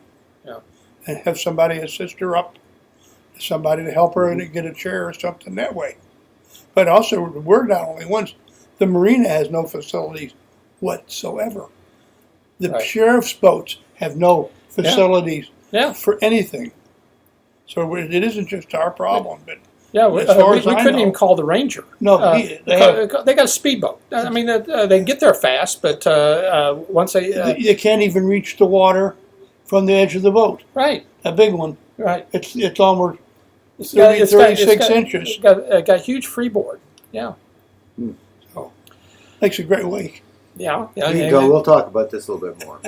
Yeah. And have somebody assist her up, somebody to help her and get a chair or something that way. But also, we're not only ones. The marina has no facilities whatsoever. The Right. sheriff's boats have no facilities Yeah. for anything. So it isn't just our problem, but Yeah. As far as We I couldn't know. even call the ranger. no, They got a speedboat. They can get there fast, but once they you can't even reach the water from the edge of the boat. right. A big one. Right. It's almost It's 36 inches. It's got a huge freeboard. Yeah. So makes a great wake. Yeah. We'll talk about this a little bit more.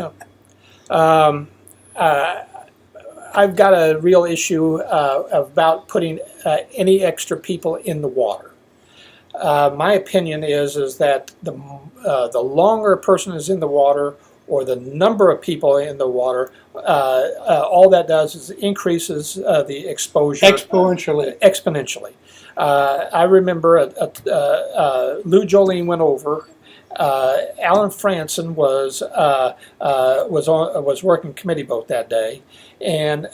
I've got a real issue about putting any extra people in the water. My opinion is that the longer a person is in the water, or the number of people in the water, all that does is increases the exposure exponentially. I remember Lou Jolene went over. Alan Franson was working committee boat that day, and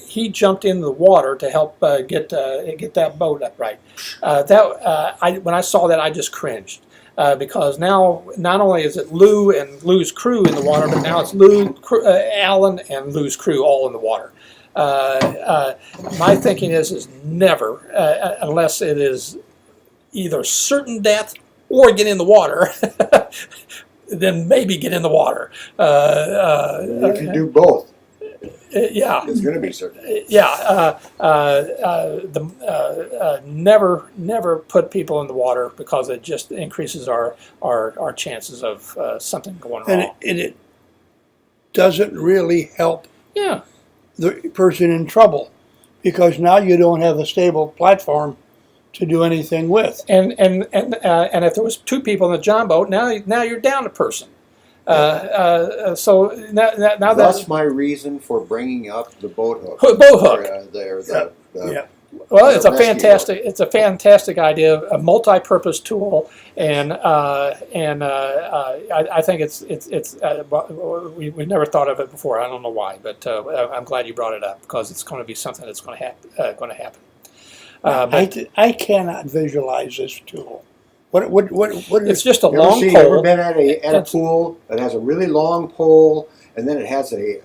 he jumped into the water to help get that boat upright. When I saw that, I just cringed. Because now not only is it Lou and Lou's crew in the water, but now it's Alan and Lou's crew all in the water. My thinking is never, unless it is either certain death or get in the water, then maybe get in the water. You can do both. Yeah. It's going to be certain. Yeah, never put people in the water, because it just increases our chances of something going wrong. And it doesn't really help Yeah, the person in trouble, because now you don't have a stable platform to do anything with. and if there was 2 people in the John boat, now you're down a person. So now That's that my reason for bringing up the boat hook. boat hook. The Well, it's a rescue fantastic idea, a multi-purpose tool, and I think we never thought of it before. I don't know why, but I'm glad you brought it up because it's going to be something that's going to happen. I cannot visualize this tool. What It's is, just a You long ever pole. been at a That's- pool that has a really long pole, and then it has a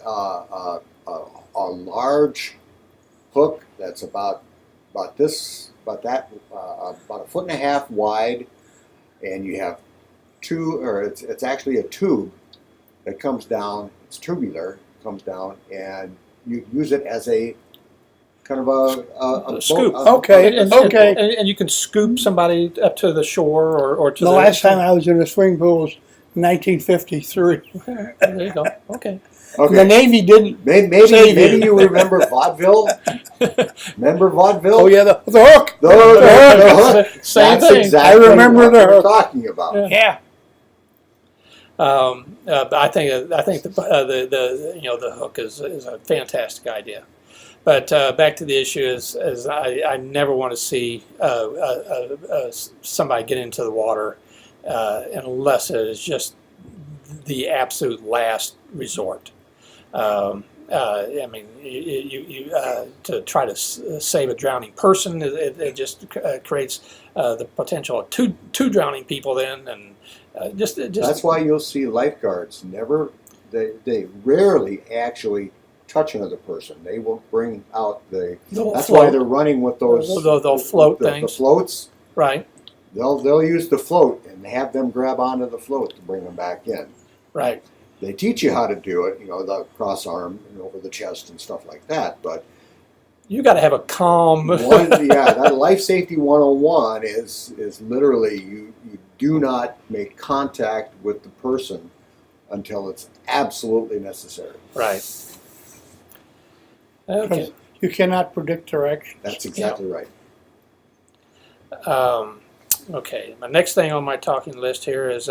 large hook that's about a foot and a half wide, and you have it's actually a tube that comes down. It's tubular, comes down, and you use it as a kind of a Scoop. Okay. And you can scoop somebody up to the shore or to the last time I was in a swimming pool was 1953. There you go. Okay. The Okay. Navy didn't. Maybe Save maybe it. you remember vaudeville. Remember vaudeville? Oh yeah, the hook. The hook. Same That's thing. exactly I remember what the we're hook. talking about. Yeah. Yeah. But I think the hook is a fantastic idea. But back to the issue is I never want to see somebody get into the water unless it is just the absolute last resort. I mean, to try to save a drowning person, it just creates the potential of two drowning people then, and just That's why you'll see lifeguards they rarely actually touch another person. They will bring out that's why they're running with those. They'll float the things. floats. Right, They'll use the float and have them grab onto the float to bring them back in. right. They teach you how to do it, the cross arm and over the chest and stuff like that. But You got to have a calm. that life safety 101 is literally you do not make contact with the person until it's absolutely necessary. Right. Okay. You cannot predict direction. That's exactly right. Okay. My next thing on my talking list here is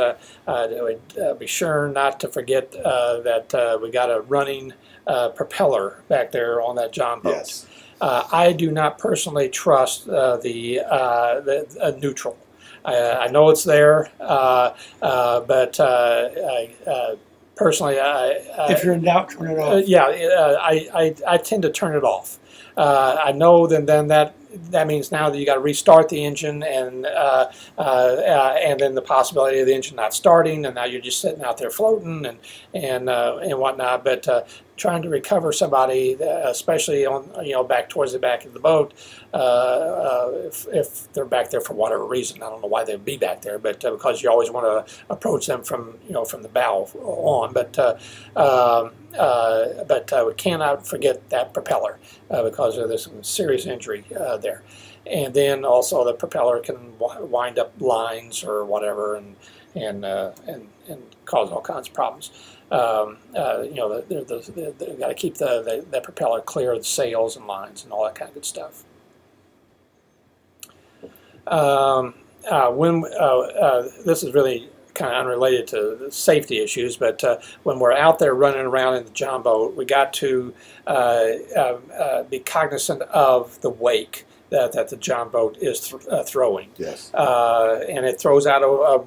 be sure not to forget that we got a running propeller back there on that John boat. Yes. I do not personally trust the neutral. I know it's there, but personally, If you're in doubt, turn it off. I tend to turn it off. I know then that means now that you got to restart the engine and then the possibility of the engine not starting, and now you're just sitting out there floating and whatnot. But trying to recover somebody, especially on back towards the back of the boat, if they're back there for whatever reason, I don't know why they'd be back there, but because you always want to approach them from the bow on. But we cannot forget that propeller because there's some serious injury there. And then also the propeller can wind up lines or whatever and cause all kinds of problems. They've got to keep the propeller clear of the sails and lines and all that kind of good stuff. This is really kind of unrelated to the safety issues, but when we're out there running around in the John boat, we got to be cognizant of the wake that the John boat is throwing. Yes. And it throws out a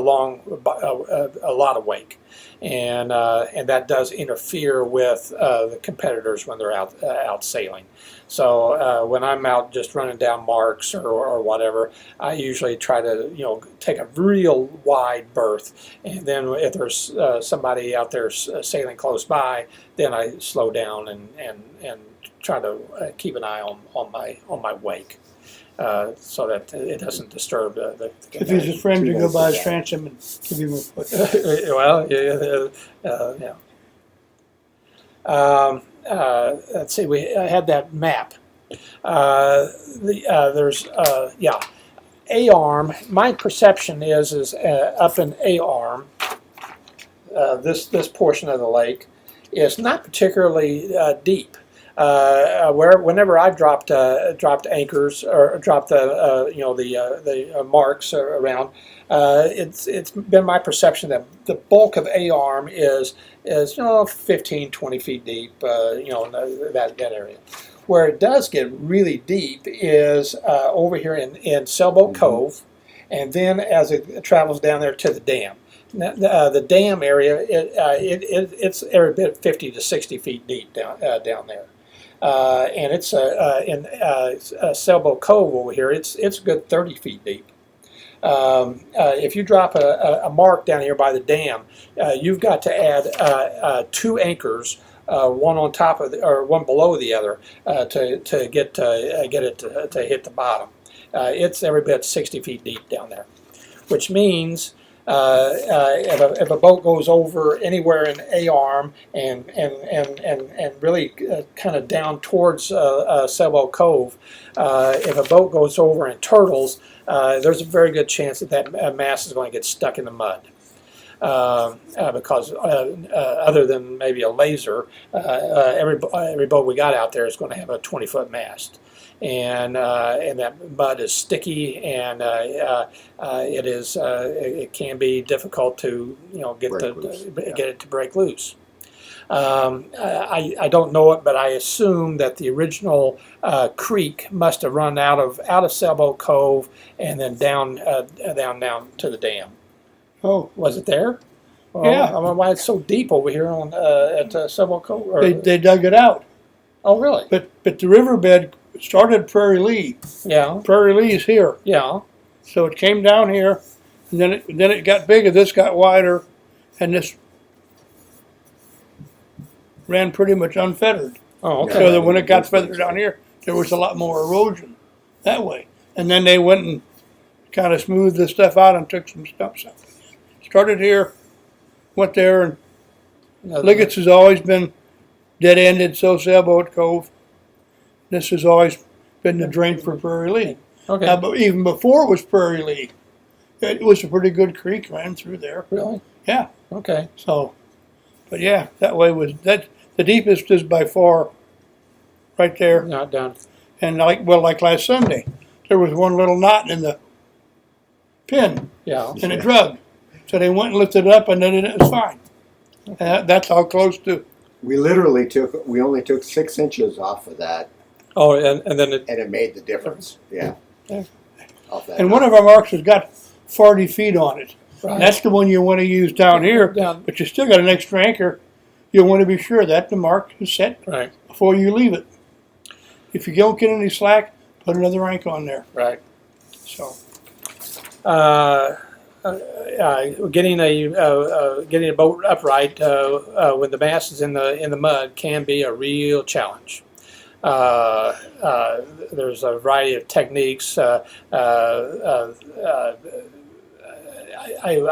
lot of wake, and that does interfere with the competitors when they're out sailing. So when I'm out just running down marks or whatever, I usually try to take a real wide berth, and then if there's somebody out there sailing close by, then I slow down and try to keep an eye on my wake, so that it doesn't disturb the If he's a friend, you go by his transom and give him a foot. well, yeah. Let's see. We had that map. There's A-arm. My perception is up in A-arm. This portion of the lake is not particularly deep. Whenever I've dropped anchors or dropped the marks around, it's been my perception that the bulk of A-arm is 15, 20 feet deep, in that area. Where it does get really deep is over here in Sailboat Cove, and then as it travels down there to the dam. Now, the dam area, it's every bit 50 to 60 feet deep down there. And it's in Sailboat Cove over here, it's a good 30 feet deep. If you drop a mark down here by the dam, you've got to add 2 anchors, one on top of or one below the other, to get it to hit the bottom. It's every bit 60 feet deep down there, which means if a boat goes over anywhere in A-arm and really kind of down towards Sailboat Cove, if a boat goes over in Turtles, there's a very good chance that mast is going to get stuck in the mud. Because other than maybe a laser, every boat we got out there is going to have a 20-foot mast. And that mud is sticky, and it can be difficult to get it to break loose. I don't know it, but I assume that the original creek must have run out of Sailboat Cove and then down to the dam. Oh, Was it there? Well, Yeah. I don't know why it's so deep over here at Sailboat Cove. they dug it out, Oh, really? but the riverbed started Prairie Lee. Yeah. Prairie Lee is here, Yeah. so it came down here, and then it got bigger. This got wider, and this ran pretty much unfettered. Oh, okay. So that when it got further down here, there was a lot more erosion that way. And then they went and kind of smoothed this stuff out and took some stumps out. Started here, went there, and Liggett's has always been dead-ended, so Sailboat Cove. This has always been the drain for Prairie Lee. Okay. But even before it was Prairie Lee, it was a pretty good creek ran through there. Really? Yeah. Okay. So, but yeah, that way was that the deepest is by far right there. Not down. And like last Sunday, there was one little knot in the pin, Yeah. and it drug. So they went and lifted it up, and then it was fine. And that's how close to. We only took 6 inches off of that, Oh, and then it. and it made the difference. Yeah. Yeah. Off that. And one of our marks has got 40 feet on it. Right. And that's the one you want to use down here, Down. but you still got an extra anchor. You'll want to be sure that the mark is set Right. before you leave it. If you don't get any slack, put another anchor on there. Right. So. Getting a boat upright when the mast is in the mud can be a real challenge. There's a variety of techniques. I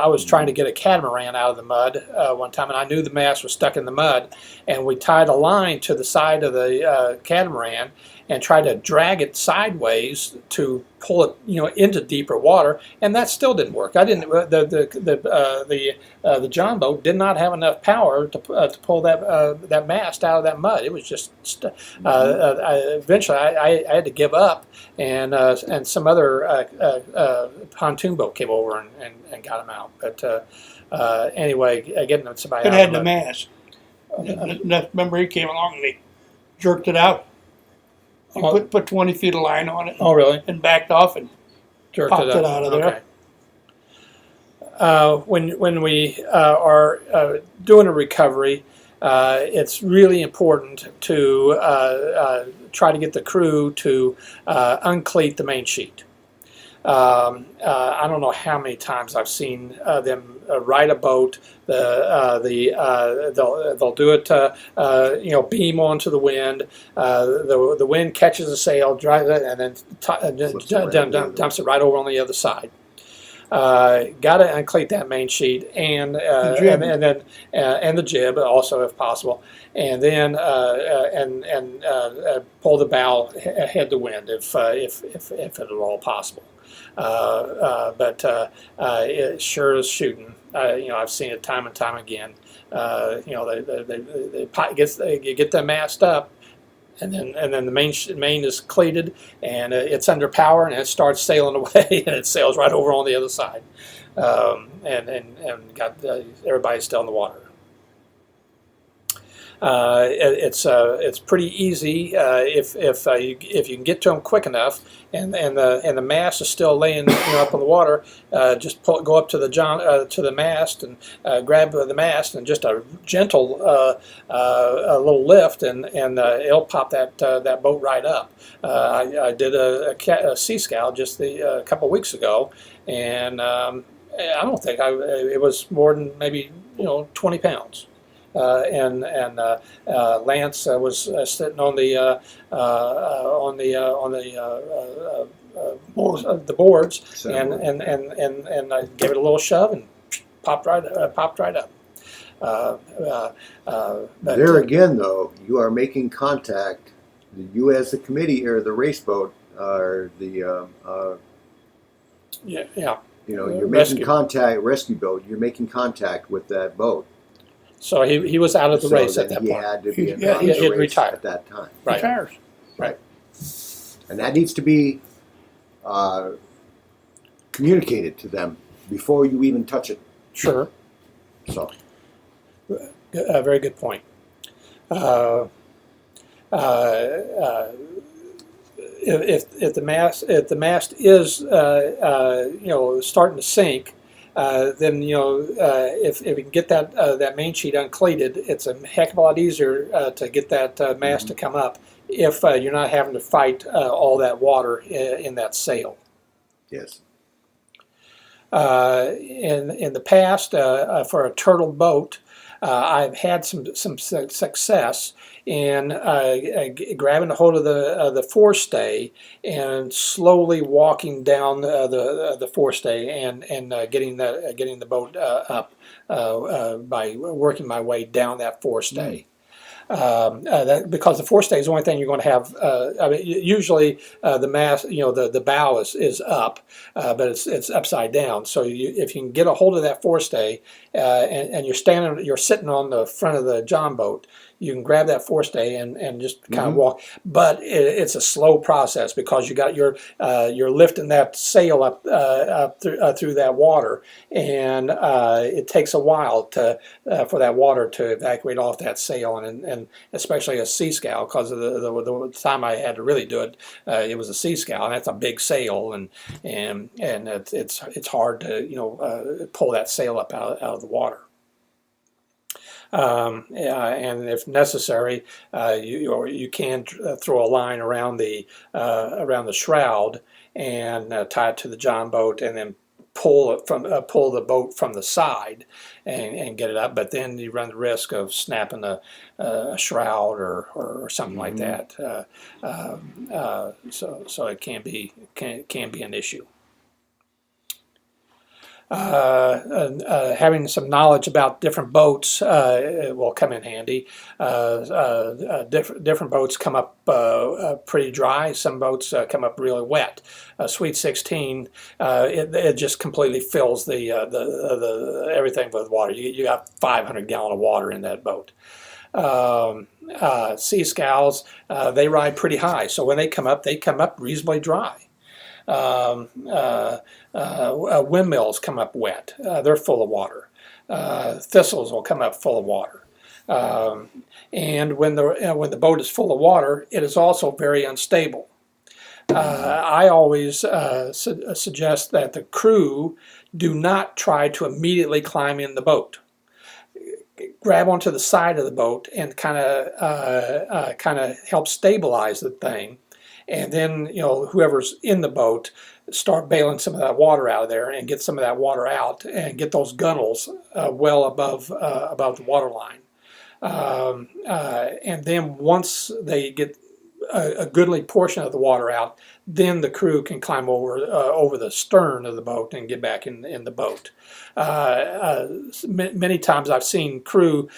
was trying to get a catamaran out of the mud one time, and I knew the mast was stuck in the mud, and we tied a line to the side of the catamaran and tried to drag it sideways to pull it, into deeper water, and that still didn't work. I didn't. The John boat did not have enough power to pull that mast out of that mud. It was just. Eventually, I had to give up, and some other pontoon boat came over and got him out. But anyway, getting somebody It out. had the mast. Remember, he came along and they jerked it out. He put 20 feet of line on it Oh, really? and backed off and Jerked popped it out of there. Okay. When we are doing a recovery, it's really important to try to get the crew to uncleat the main sheet. I don't know how many times I've seen them ride a boat. They'll do it, beam onto the wind. The wind catches the sail, drives it, and then dumps it right over on the other side. Got to uncleat that main sheet and the jib also if possible, and then pull the bow head to wind if at all possible. But it sure is shooting. I've seen it time and time again. You get the mast up, and then the main is cleated, and it's under power, and it starts sailing away, and it sails right over on the other side, and got everybody still in the water. It's pretty easy if you can get to them quick enough, and the mast is still laying up on the water. Just go up to the mast and grab the mast, and just a gentle a little lift, and it'll pop that boat right up. I did a Sea Scow just a couple weeks ago, and I don't think it was more than maybe 20 pounds. And Lance was sitting on the boards, and I gave it a little shove and popped right up. There again, though, you are making contact. You as the committee or the race boat or the yeah. You're Rescue. making contact, rescue boat. You're making contact with that boat. So he was out of the race at that he point. had to be in Yeah, the he'd race retired. at that time, Right. Retires. and that needs to be communicated to them before you even touch it. Sure. So, Very good point. If the mast is starting to sink, then if we can get that main sheet uncleated, it's a heck of a lot easier to get that mast to come up if you're not having to fight all that water in that sail. yes. In the past, for a turtle boat, I've had some success in grabbing a hold of the forestay and slowly walking down the forestay and getting the boat up by working my way down that forestay. Because the forestay is the only thing you're going to have. Usually the mast, the bow is up, but it's upside down. So if you can get a hold of that forestay and you're sitting on the front of the john boat, you can grab that forestay and just kind of walk. But it's a slow process because you're lifting that sail up through that water, and it takes a while for that water to evacuate off that sail, and especially a Sea Scow, because of the time I had to really do it, it was a Sea Scow, and that's a big sail, and it's hard to pull that sail up out of the water. And if necessary, you can throw a line around the shroud and tie it to the john boat, and then pull the boat from the side and get it up. But then you run the risk of snapping a shroud or something like that. So it can be an issue. Having some knowledge about different boats will come in handy. Different boats come up pretty dry. Some boats come up really wet. Sweet 16, it just completely fills the everything with water. You got 500 gallon of water in that boat. Sea Scows, they ride pretty high, so when they come up reasonably dry. Windmills come up wet. They're full of water. Thistles will come up full of water. And when the boat is full of water, it is also very unstable. I always suggest that the crew do not try to immediately climb in the boat. Grab onto the side of the boat and kind of help stabilize the thing. And then, whoever's in the boat, start bailing some of that water out of there and get some of that water out and get those gunnels well above the water line. And then once they get a goodly portion of the water out, then the crew can climb over the stern of the boat and get back in the boat. Many times I've seen crew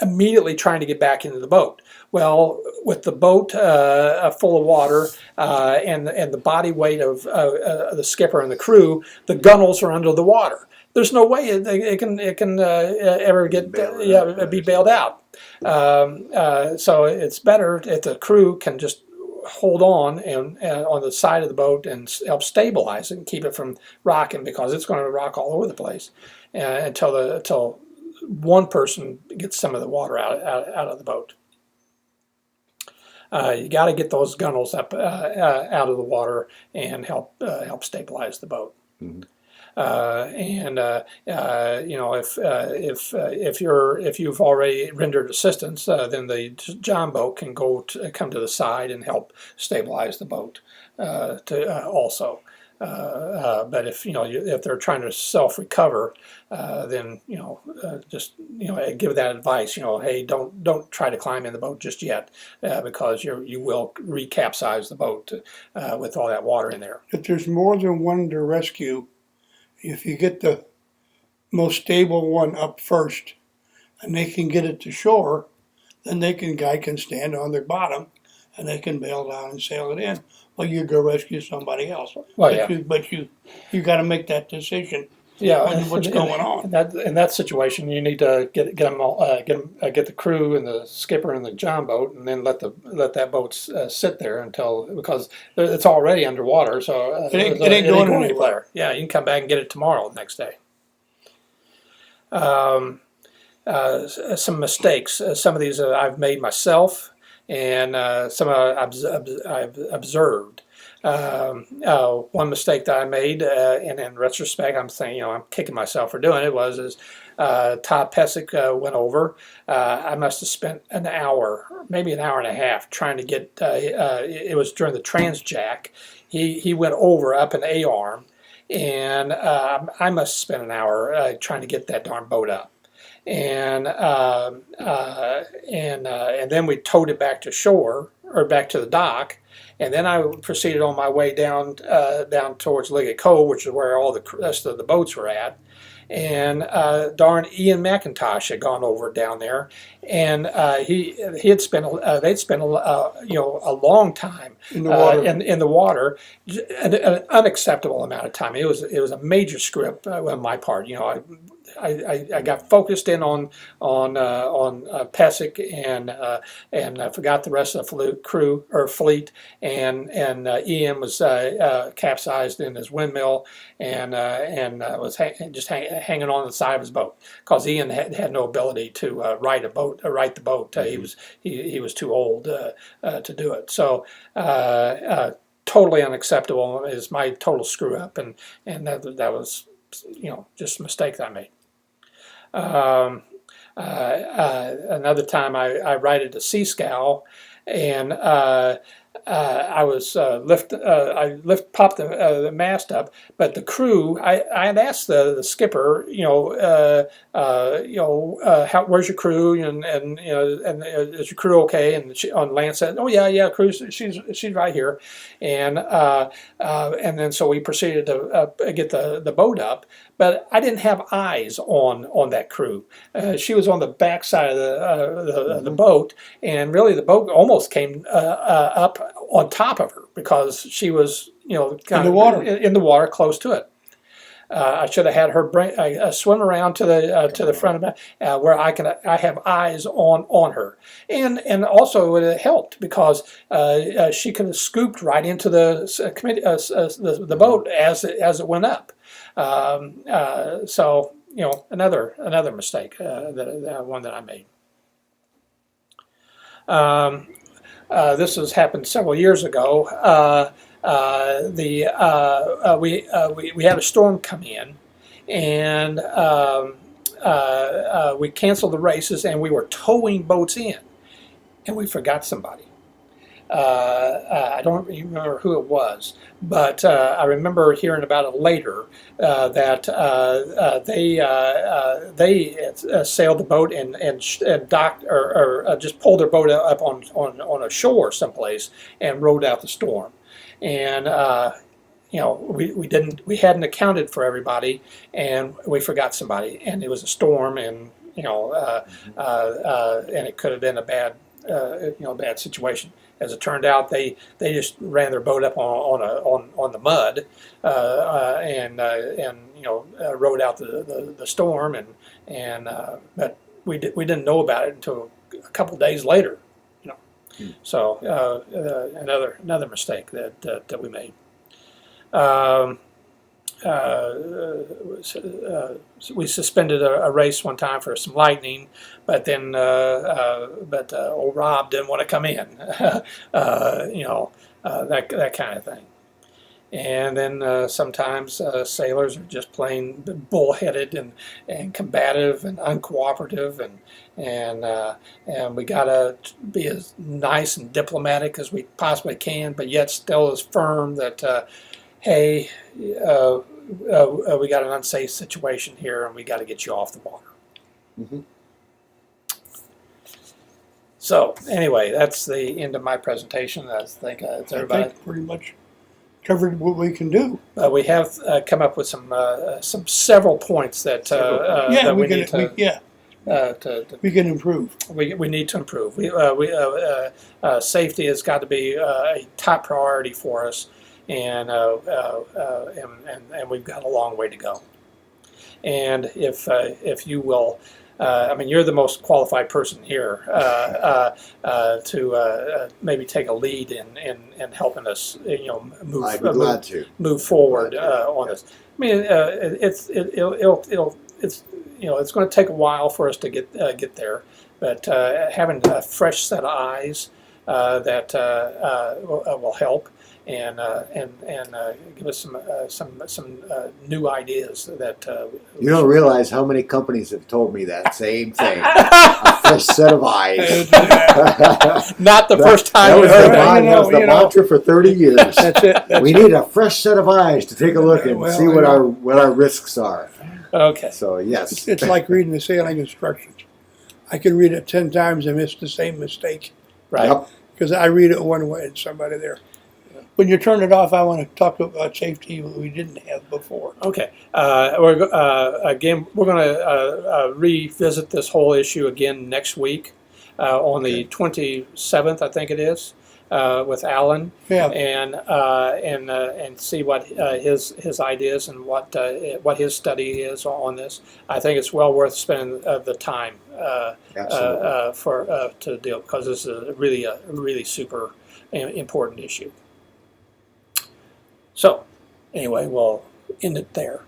immediately trying to get back into the boat. Well, with the boat full of water and the body weight of the skipper and the crew, the gunnels are under the water. There's no way it can ever be bailed out. So it's better if the crew can just hold on and on the side of the boat and help stabilize it and keep it from rocking, because it's going to rock all over the place until one person gets some of the water out of the boat. You got to get those gunnels up out of the water and help stabilize the boat. Mhm. If you've already rendered assistance, then the John boat can come to the side and help stabilize the boat also. But if they're trying to self-recover, then just give that advice. Hey, don't try to climb in the boat just yet, because you will recapsize the boat with all that water in there. If there's more than one to rescue, if you get the most stable one up first, and they can get it to shore, then guy can stand on their bottom, and they can bail down and sail it in. Well, you go rescue somebody else. Well, yeah. But you got to make that decision. Yeah, on what's going on. In that situation, you need to get the crew and the skipper in the John boat, and then let that boat sit there because it's already underwater, so it ain't going anywhere. Yeah, you can come back and get it tomorrow, the next day. Some mistakes. Some of these I've made myself, and some I've observed. One mistake that I made, and in retrospect, I'm saying, I'm kicking myself for doing it, Todd Pesic went over. I must have spent an hour, maybe an hour and a half, trying to get, it was during the Transjack. He went over up an A-arm, and I must have spent an hour trying to get that darn boat up. And then we towed it back to shore, or back to the dock, and then I proceeded on my way down towards Liggett Cove, which is where all the rest of the boats were at. And darn Ian McIntosh had gone over down there, and they'd spent a long time In the water. in the water, an unacceptable amount of time. It was a major screw up on my part. I got focused in on Pesic and I forgot the rest of the fleet, and Ian was capsized in his windmill and was hanging on the side of his boat, because Ian had no ability to right the boat. He was too old to do it. So totally unacceptable. Is my total screw up, and that was just a mistake that I made. Another time I righted a sea scow, and I was popped the mast up, but the crew, I had asked the skipper, where's your crew, and is your crew okay? And on land said, oh yeah, crew, she's right here, and then so we proceeded to get the boat up, but I didn't have eyes on that crew. She was on the back side of the boat, and really the boat almost came up on top of her, because she was kind of in the water close to it. I should have had her swim around to the front of it, where I have eyes on her, and also it helped because she could have scooped right into the boat as it went up. So another mistake, one that I made. This has happened several years ago. We had a storm come in, and we canceled the races, and we were towing boats in, and we forgot somebody. I don't remember who it was, but I remember hearing about it later, that they sailed the boat and docked or just pulled their boat up on a shore someplace and rode out the storm. And we hadn't accounted for everybody, and we forgot somebody, and it was a storm, and and it could have been a bad situation. As it turned out, they just ran their boat up on the mud, and rode out the storm, but we didn't know about it until a couple days later. So another mistake that we made. we suspended a race one time for some lightning, but then old Rob didn't want to come in, that kind of thing. And then sometimes sailors are just plain bullheaded and combative and uncooperative, and we gotta be as nice and diplomatic as we possibly can, but yet still as firm that hey, we got an unsafe situation here, and we got to get you off the water. Mhm. So anyway, that's the end of my presentation. I think it's I everybody. think pretty much covered what we can do. We have come up with some several points that that we need We can improve. we need to improve. Safety has got to be a top priority for us, and we've got a long way to go. And if you will, I mean, you're the most qualified person here to maybe take a lead in helping us, move. I'd be glad to. Move forward on this. I mean, it's going to take a while for us to get there, but having a fresh set of eyes that will help and give us some new ideas that You don't realize how many companies have told me that same thing. A fresh set of eyes. not the first time That we was heard the, that. that was the mantra for 30 years. That's it. That's We need a fresh set of eyes to take a look and Well, see what our risks are. Okay. So yes, It's like reading the sailing instructions. I can read it 10 times and miss the same mistake Right. Yep. because I read it one way and somebody there. When you turn it off, I want to talk about safety we didn't have before. Okay. We're going to revisit this whole issue again next week on the 27th, I think it is, with Alan, Yeah. and see what his ideas and what his study is on this. I think it's well worth spending the time Absolutely. to deal, because this is a really super important issue. So, anyway, we'll end it there.